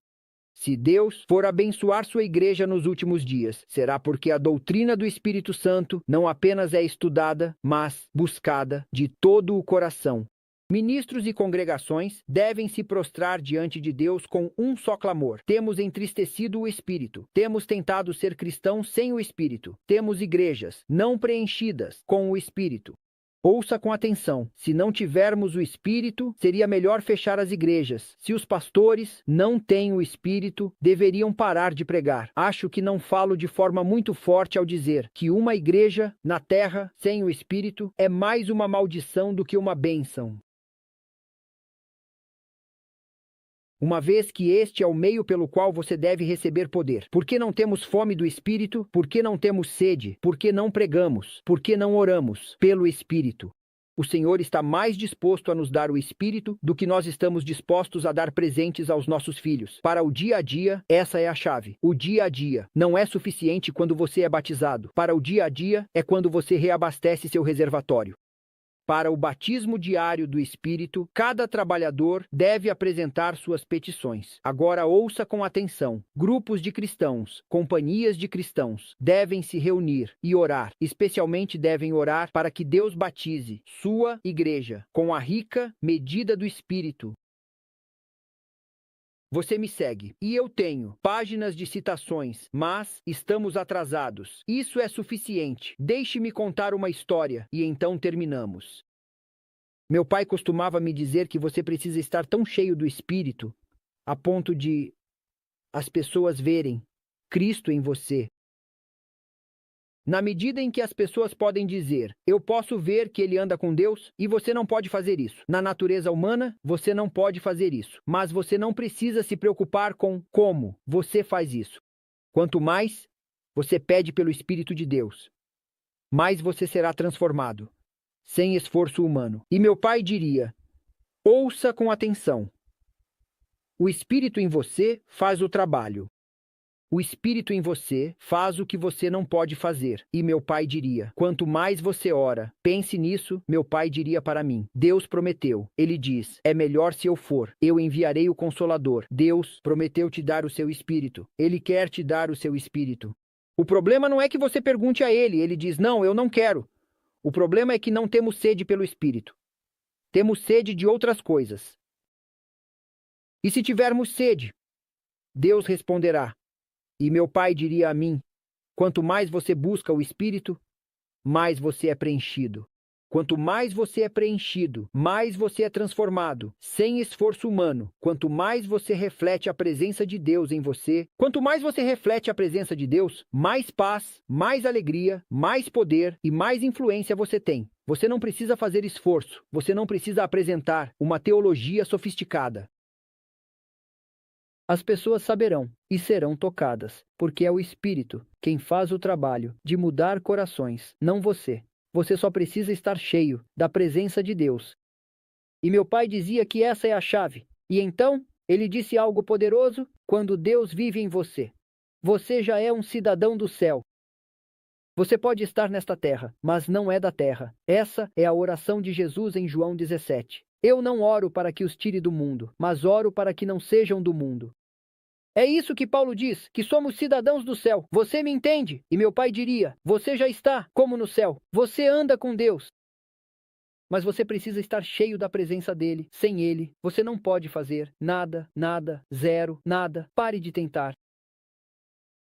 Se Deus for abençoar sua igreja nos últimos dias, será porque a doutrina do Espírito Santo não apenas é estudada, mas buscada de todo o coração. Ministros e congregações devem se prostrar diante de Deus com um só clamor. Temos entristecido o Espírito. Temos tentado ser cristãos sem o Espírito. Temos igrejas não preenchidas com o Espírito. Ouça com atenção. Se não tivermos o Espírito, seria melhor fechar as igrejas. Se os pastores não têm o Espírito, deveriam parar de pregar. Acho que não falo de forma muito forte ao dizer que uma igreja na terra sem o Espírito é mais uma maldição do que uma bênção. Uma vez que este é o meio pelo qual você deve receber poder. Por que não temos fome do Espírito? Por que não temos sede? Por que não pregamos? Por que não oramos? Pelo Espírito. O Senhor está mais disposto a nos dar o Espírito do que nós estamos dispostos a dar presentes aos nossos filhos. Para o dia a dia, essa é a chave. O dia a dia não é suficiente quando você é batizado. Para o dia a dia é quando você reabastece seu reservatório. Para o batismo diário do Espírito, cada trabalhador deve apresentar suas petições. Agora ouça com atenção. Grupos de cristãos, companhias de cristãos, devem se reunir e orar. Especialmente devem orar para que Deus batize sua igreja com a rica medida do Espírito. Você me segue. E eu tenho páginas de citações, mas estamos atrasados. Isso é suficiente. Deixe-me contar uma história e então terminamos. Meu pai costumava me dizer que você precisa estar tão cheio do Espírito a ponto de as pessoas verem Cristo em você. Na medida em que as pessoas podem dizer, eu posso ver que ele anda com Deus, e você não pode fazer isso. Na natureza humana, você não pode fazer isso. Mas você não precisa se preocupar com como você faz isso. Quanto mais você pede pelo Espírito de Deus, mais você será transformado, sem esforço humano. E meu pai diria, ouça com atenção. O Espírito em você faz o trabalho. O Espírito em você faz o que você não pode fazer. E meu pai diria, quanto mais você ora, pense nisso, meu pai diria para mim. Deus prometeu. Ele diz, é melhor se eu for. Eu enviarei o Consolador. Deus prometeu te dar o seu Espírito. Ele quer te dar o seu Espírito. O problema não é que você pergunte a ele. Ele diz, não, eu não quero. O problema é que não temos sede pelo Espírito. Temos sede de outras coisas. E se tivermos sede, Deus responderá. E meu pai diria a mim, quanto mais você busca o Espírito, mais você é preenchido. Quanto mais você é preenchido, mais você é transformado, sem esforço humano. Quanto mais você reflete a presença de Deus em você, quanto mais você reflete a presença de Deus, mais paz, mais alegria, mais poder e mais influência você tem. Você não precisa fazer esforço, você não precisa apresentar uma teologia sofisticada. As pessoas saberão e serão tocadas, porque é o Espírito quem faz o trabalho de mudar corações, não você. Você só precisa estar cheio da presença de Deus. E meu pai dizia que essa é a chave. E então, ele disse algo poderoso: quando Deus vive em você, você já é um cidadão do céu. Você pode estar nesta terra, mas não é da terra. Essa é a oração de Jesus em João 17. Eu não oro para que os tire do mundo, mas oro para que não sejam do mundo. É isso que Paulo diz, que somos cidadãos do céu. Você me entende? E meu pai diria, você já está como no céu. Você anda com Deus. Mas você precisa estar cheio da presença dele. Sem ele, você não pode fazer nada, nada, zero, nada. Pare de tentar.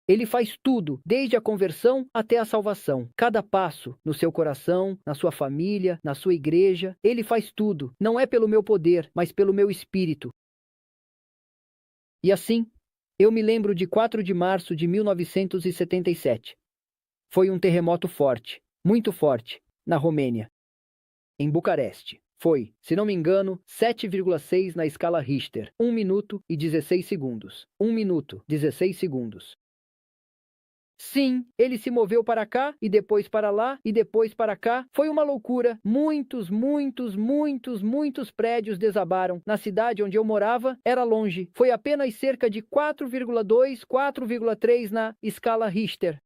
Ele faz tudo, desde a conversão até a salvação. Cada passo, no seu coração, na sua família, na sua igreja, ele faz tudo. Não é pelo meu poder, mas pelo meu espírito. E assim, eu me lembro de 4 de março de 1977. Foi um terremoto forte, muito forte, na Romênia. Em Bucareste. Foi, se não me engano, 7,6 na escala Richter. 1 minuto e 16 segundos. 1 minuto, 16 segundos. Sim, ele se moveu para cá, e depois para lá, e depois para cá. Foi uma loucura. Muitos prédios desabaram. Na cidade onde eu morava, era longe. Foi apenas cerca de 4,2, 4,3 na escala Richter.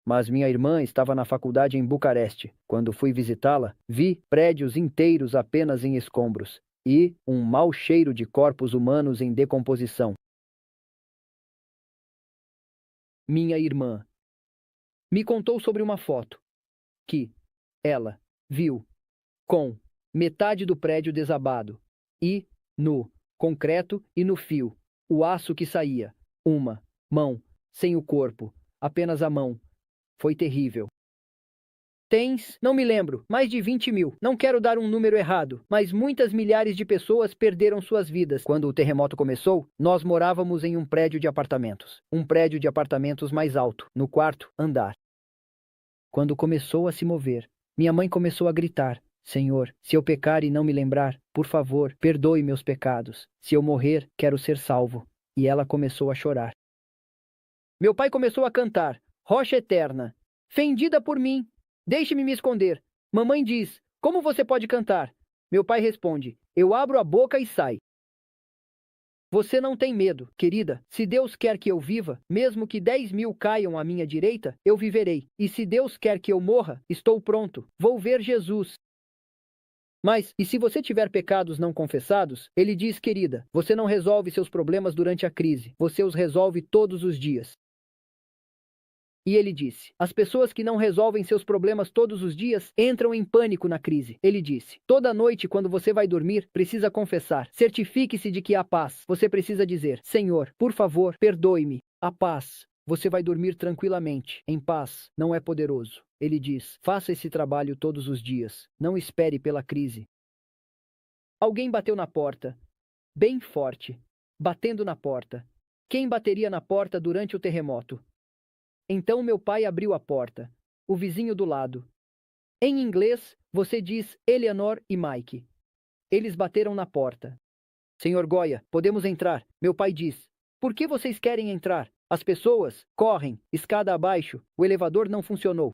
Mas minha irmã estava na faculdade em Bucareste. Quando fui visitá-la, vi prédios inteiros apenas em escombros e um mau cheiro de corpos humanos em decomposição. Minha irmã me contou sobre uma foto que ela viu com metade do prédio desabado e, no concreto e no fio, o aço que saía, uma mão, sem o corpo, apenas a mão. Foi terrível. Tens, não me lembro, mais de 20 mil. Não quero dar um número errado, mas muitas milhares de pessoas perderam suas vidas. Quando o terremoto começou, nós morávamos em um prédio de apartamentos. Um prédio de apartamentos mais alto, no quarto andar. Quando começou a se mover, minha mãe começou a gritar: Senhor, se eu pecar e não me lembrar, por favor, perdoe meus pecados. Se eu morrer, quero ser salvo. E ela começou a chorar. Meu pai começou a cantar: Rocha eterna, fendida por mim, deixe-me me esconder. Mamãe diz: como você pode cantar? Meu pai responde: eu abro a boca e sai. Você não tem medo, querida. Se Deus quer que eu viva, mesmo que 10 mil caiam à minha direita, eu viverei. E se Deus quer que eu morra, estou pronto. Vou ver Jesus. Mas, e se você tiver pecados não confessados? Ele diz: querida, você não resolve seus problemas durante a crise. Você os resolve todos os dias. E ele disse: as pessoas que não resolvem seus problemas todos os dias entram em pânico na crise. Ele disse: toda noite, quando você vai dormir, precisa confessar. Certifique-se de que há paz. Você precisa dizer: Senhor, por favor, perdoe-me. A paz. Você vai dormir tranquilamente. Em paz. Não é poderoso. Ele diz: faça esse trabalho todos os dias. Não espere pela crise. Alguém bateu na porta. Bem forte. Batendo na porta. Quem bateria na porta durante o terremoto? Então meu pai abriu a porta. O vizinho do lado. Em inglês, você diz Eleanor e Mike. Eles bateram na porta. Senhor Goya, podemos entrar? Meu pai diz. Por que vocês querem entrar? As pessoas correm, escada abaixo. O elevador não funcionou.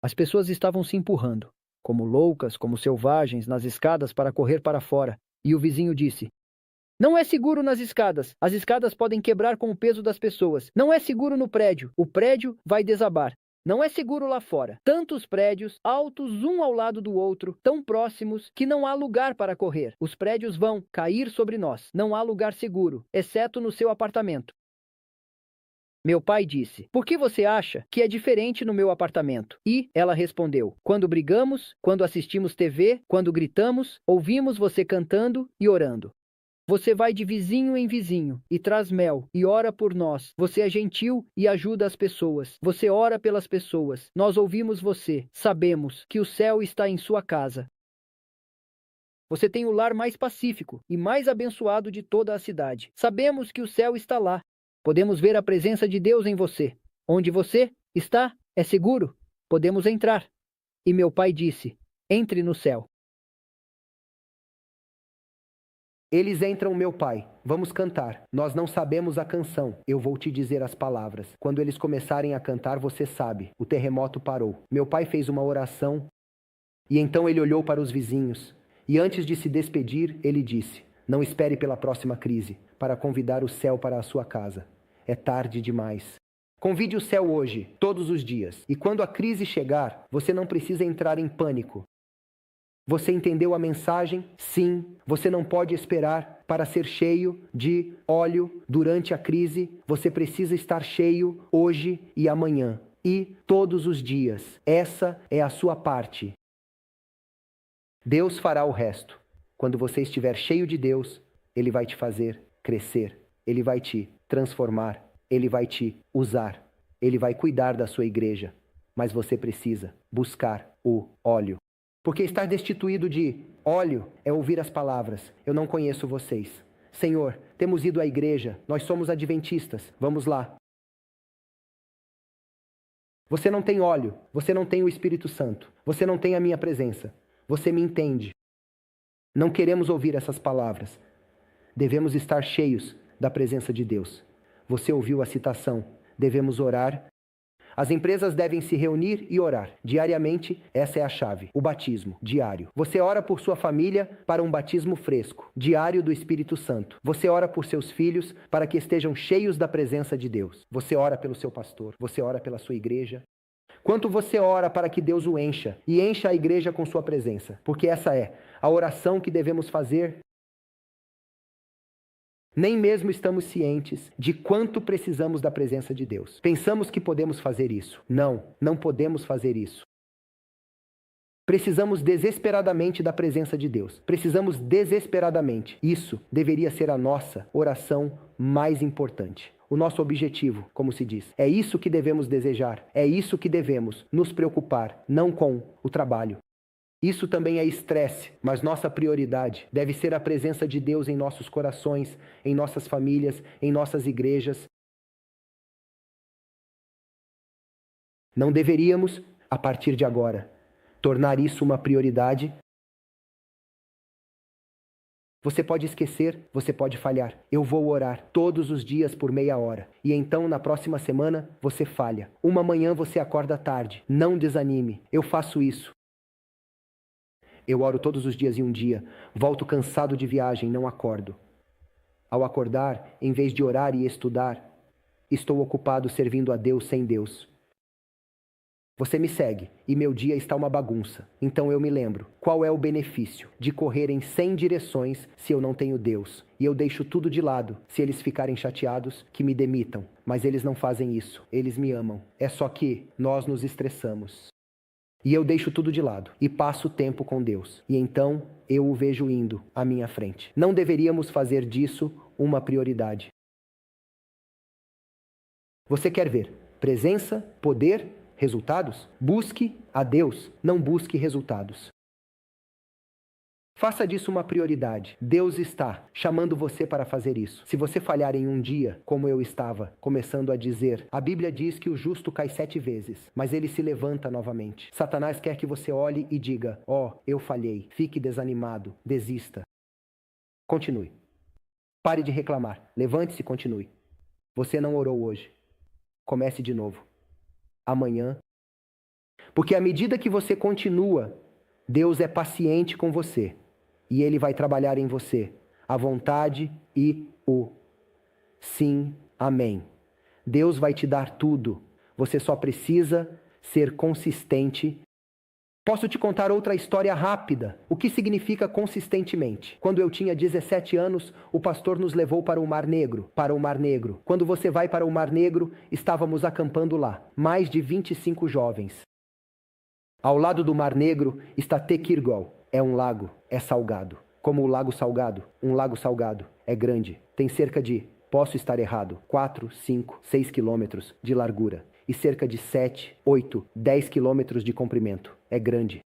As pessoas estavam se empurrando, como loucas, como selvagens, nas escadas para correr para fora. E o vizinho disse: não é seguro nas escadas. As escadas podem quebrar com o peso das pessoas. Não é seguro no prédio. O prédio vai desabar. Não é seguro lá fora. Tantos prédios, altos um ao lado do outro, tão próximos que não há lugar para correr. Os prédios vão cair sobre nós. Não há lugar seguro, exceto no seu apartamento. Meu pai disse: por que você acha que é diferente no meu apartamento? E ela respondeu: quando brigamos, quando assistimos TV, quando gritamos, ouvimos você cantando e orando. Você vai de vizinho em vizinho e traz mel e ora por nós. Você é gentil e ajuda as pessoas. Você ora pelas pessoas. Nós ouvimos você. Sabemos que o céu está em sua casa. Você tem o lar mais pacífico e mais abençoado de toda a cidade. Sabemos que o céu está lá. Podemos ver a presença de Deus em você. Onde você está, é seguro. Podemos entrar. E meu pai disse: entre no céu. Eles entram, meu pai. Vamos cantar. Nós não sabemos a canção. Eu vou te dizer as palavras. Quando eles começarem a cantar, você sabe. O terremoto parou. Meu pai fez uma oração e então ele olhou para os vizinhos. E antes de se despedir, ele disse: não espere pela próxima crise para convidar o céu para a sua casa. É tarde demais. Convide o céu hoje, todos os dias. E quando a crise chegar, você não precisa entrar em pânico. Você entendeu a mensagem? Sim, você não pode esperar para ser cheio de óleo durante a crise. Você precisa estar cheio hoje e amanhã. E todos os dias. Essa é a sua parte. Deus fará o resto. Quando você estiver cheio de Deus, Ele vai te fazer crescer. Ele vai te transformar. Ele vai te usar. Ele vai cuidar da sua igreja. Mas você precisa buscar o óleo. Porque estar destituído de óleo é ouvir as palavras: eu não conheço vocês. Senhor, temos ido à igreja, nós somos adventistas, vamos lá. Você não tem óleo, você não tem o Espírito Santo, você não tem a minha presença, você me entende. Não queremos ouvir essas palavras. Devemos estar cheios da presença de Deus. Você ouviu a citação: devemos orar. As empresas devem se reunir e orar. Diariamente, essa é a chave. O batismo, diário. Você ora por sua família para um batismo fresco, diário do Espírito Santo. Você ora por seus filhos para que estejam cheios da presença de Deus. Você ora pelo seu pastor. Você ora pela sua igreja. Quanto você ora para que Deus o encha e encha a igreja com sua presença? Porque essa é a oração que devemos fazer. Nem mesmo estamos cientes de quanto precisamos da presença de Deus. Pensamos que podemos fazer isso. Não, não podemos fazer isso. Precisamos desesperadamente da presença de Deus. Precisamos desesperadamente. Isso deveria ser a nossa oração mais importante. O nosso objetivo, como se diz. É isso que devemos desejar. É isso que devemos nos preocupar, não com o trabalho. Isso também é estresse, mas nossa prioridade deve ser a presença de Deus em nossos corações, em nossas famílias, em nossas igrejas. Não deveríamos, a partir de agora, tornar isso uma prioridade. Você pode esquecer, você pode falhar. Eu vou orar todos os dias por meia hora. E então, na próxima semana, você falha. Uma manhã você acorda tarde. Não desanime. Eu faço isso. Eu oro todos os dias em um dia. Volto cansado de viagem, não acordo. Ao acordar, em vez de orar e estudar, estou ocupado servindo a Deus sem Deus. Você me segue e meu dia está uma bagunça. Então eu me lembro, qual é o benefício de correr em 100 direções se eu não tenho Deus? E eu deixo tudo de lado. Se eles ficarem chateados, que me demitam. Mas eles não fazem isso. Eles me amam. É só que nós nos estressamos. E eu deixo tudo de lado e passo tempo com Deus. E então eu o vejo indo à minha frente. Não deveríamos fazer disso uma prioridade. Você quer ver presença, poder, resultados? Busque a Deus, não busque resultados. Faça disso uma prioridade. Deus está chamando você para fazer isso. Se você falhar em um dia, como eu estava, começando a dizer, a Bíblia diz que o justo cai 7 vezes, mas ele se levanta novamente. Satanás quer que você olhe e diga, eu falhei. Fique desanimado, desista. Continue. Pare de reclamar. Levante-se e continue. Você não orou hoje. Comece de novo. Amanhã. Porque à medida que você continua, Deus é paciente com você. E Ele vai trabalhar em você a vontade e o sim, amém. Deus vai te dar tudo. Você só precisa ser consistente. Posso te contar outra história rápida. O que significa consistentemente? Quando eu tinha 17 anos, o pastor nos levou para o Mar Negro. Para o Mar Negro. Quando você vai para o Mar Negro, estávamos acampando lá. Mais de 25 jovens. Ao lado do Mar Negro está Tequirgol. É um lago, é salgado. Como o Lago Salgado. Um lago salgado. É grande. Tem cerca de, posso estar errado, 4, 5, 6 quilômetros de largura. E cerca de 7, 8, 10 quilômetros de comprimento. É grande.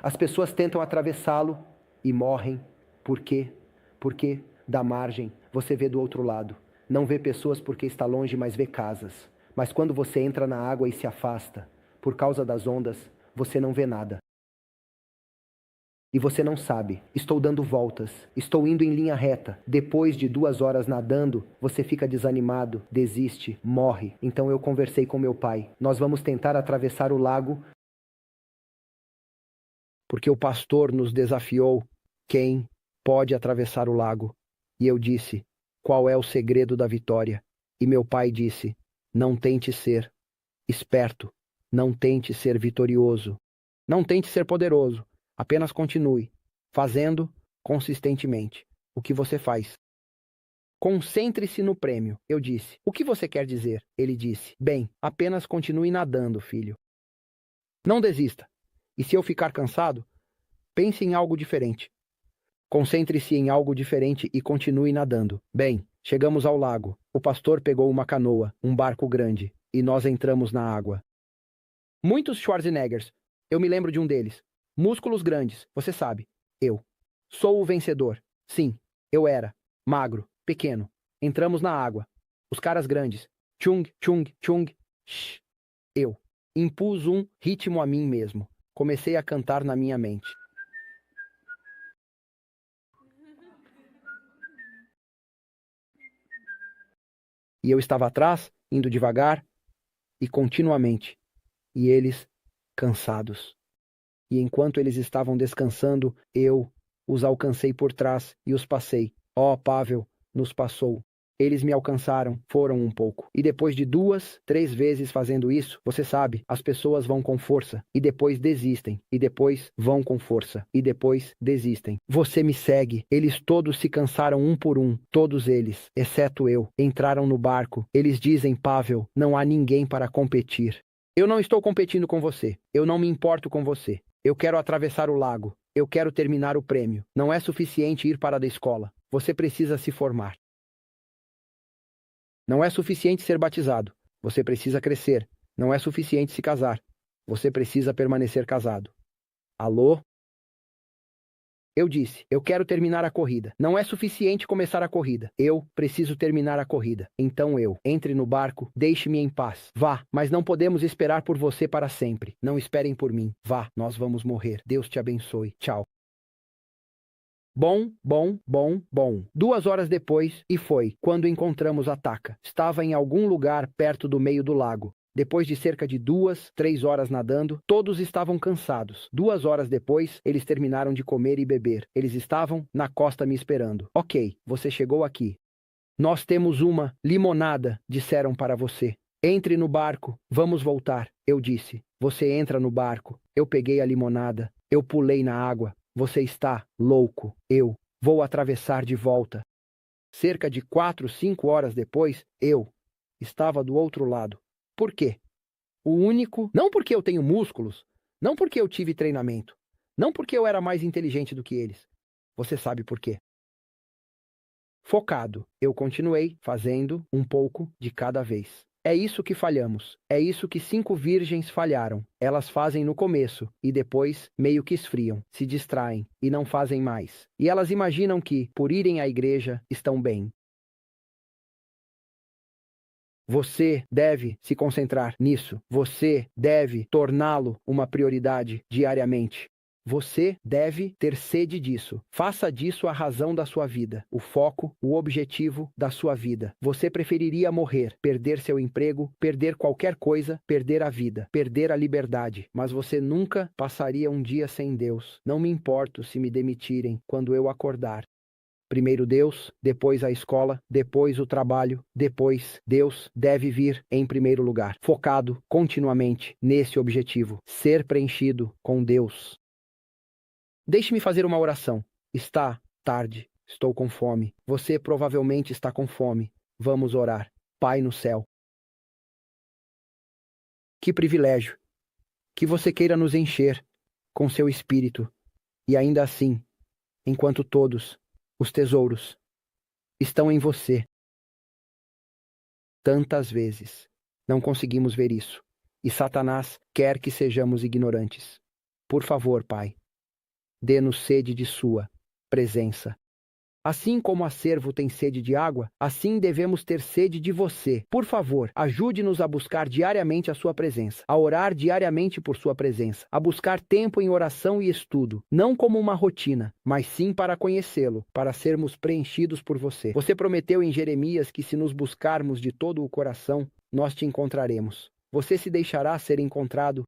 As pessoas tentam atravessá-lo e morrem. Por quê? Porque da margem você vê do outro lado. Não vê pessoas porque está longe, mas vê casas. Mas quando você entra na água e se afasta, por causa das ondas, você não vê nada. E você não sabe. Estou dando voltas. Estou indo em linha reta. Depois de 2 horas nadando, você fica desanimado, desiste, morre. Então eu conversei com meu pai. Nós vamos tentar atravessar o lago. Porque o pastor nos desafiou. Quem pode atravessar o lago? E eu disse, qual é o segredo da vitória? E meu pai disse, não tente ser esperto. Não tente ser vitorioso. Não tente ser poderoso. Apenas continue, fazendo consistentemente o que você faz. Concentre-se no prêmio, eu disse. O que você quer dizer? Ele disse. Bem, apenas continue nadando, filho. Não desista. E se eu ficar cansado, pense em algo diferente. Concentre-se em algo diferente e continue nadando. Bem, chegamos ao lago. O pastor pegou uma canoa, um barco grande, e nós entramos na água. Muitos Schwarzeneggers. Eu me lembro de um deles. Músculos grandes, você sabe. Eu. Sou o vencedor. Sim, eu era. Magro, pequeno. Entramos na água. Os caras grandes. Chung, chung, chung. Shh. Eu. Impus um ritmo a mim mesmo. Comecei a cantar na minha mente. E eu estava atrás, indo devagar. e continuamente, e eles cansados. E enquanto eles estavam descansando, eu os alcancei por trás e os passei. Ó, Pavel nos passou. Eles me alcançaram, foram um pouco. E depois de 2, 3 vezes fazendo isso, você sabe, as pessoas vão com força, e depois desistem, e depois vão com força, e depois desistem. Você me segue. Eles todos se cansaram um por um, todos eles, exceto eu. Entraram no barco. Eles dizem, Pavel, não há ninguém para competir. Eu não estou competindo com você. Eu não me importo com você. Eu quero atravessar o lago. Eu quero terminar o prêmio. Não é suficiente ir para a escola. Você precisa se formar. Não é suficiente ser batizado. Você precisa crescer. Não é suficiente se casar. Você precisa permanecer casado. Alô? Eu disse, eu quero terminar a corrida. Não é suficiente começar a corrida. Eu preciso terminar a corrida. Então entre no barco, deixe-me em paz. Vá, mas não podemos esperar por você para sempre. Não esperem por mim. Vá, nós vamos morrer. Deus te abençoe. Tchau. Bom. 2 horas depois, e foi quando encontramos a Taka. Estava em algum lugar perto do meio do lago. Depois de cerca de 2, 3 horas nadando, todos estavam cansados. 2 horas depois, eles terminaram de comer e beber. Eles estavam na costa me esperando. Ok, você chegou aqui. Nós temos uma limonada, disseram para você. Entre no barco, vamos voltar. Eu disse. Você entra no barco. Eu peguei a limonada. Eu pulei na água. Você está louco. Eu vou atravessar de volta. Cerca de 4, 5 horas depois, eu estava do outro lado. Por quê? O único... Não porque eu tenho músculos, não porque eu tive treinamento, não porque eu era mais inteligente do que eles. Você sabe por quê. Focado, eu continuei fazendo um pouco de cada vez. É isso que falhamos. É isso que 5 virgens falharam. Elas fazem no começo e depois meio que esfriam, se distraem e não fazem mais. E elas imaginam que, por irem à igreja, estão bem. Você deve se concentrar nisso. Você deve torná-lo uma prioridade diariamente. Você deve ter sede disso. Faça disso a razão da sua vida, o foco, o objetivo da sua vida. Você preferiria morrer, perder seu emprego, perder qualquer coisa, perder a vida, perder a liberdade, mas você nunca passaria um dia sem Deus. Não me importo se me demitirem quando eu acordar. Primeiro Deus, depois a escola, depois o trabalho, depois Deus deve vir em primeiro lugar. Focado continuamente nesse objetivo, ser preenchido com Deus. Deixe-me fazer uma oração. Está tarde, estou com fome. Você provavelmente está com fome. Vamos orar. Pai no céu. Que privilégio que você queira nos encher com seu espírito e ainda assim, enquanto todos os tesouros estão em você. Tantas vezes não conseguimos ver isso e Satanás quer que sejamos ignorantes. Por favor, Pai, dê-nos sede de sua presença. Assim como a cervo tem sede de água, assim devemos ter sede de você. Por favor, ajude-nos a buscar diariamente a sua presença, a orar diariamente por sua presença, a buscar tempo em oração e estudo, não como uma rotina, mas sim para conhecê-lo, para sermos preenchidos por você. Você prometeu em Jeremias que se nos buscarmos de todo o coração, nós te encontraremos. Você se deixará ser encontrado.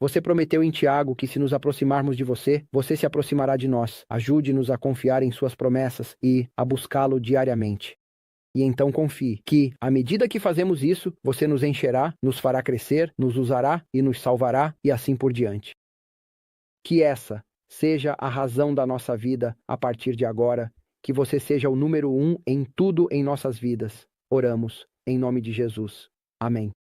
Você prometeu em Tiago que se nos aproximarmos de você, você se aproximará de nós. Ajude-nos a confiar em suas promessas e a buscá-lo diariamente. E então confie que, à medida que fazemos isso, você nos encherá, nos fará crescer, nos usará e nos salvará e assim por diante. Que essa seja a razão da nossa vida a partir de agora, que você seja o número 1 em tudo em nossas vidas. Oramos, em nome de Jesus. Amém.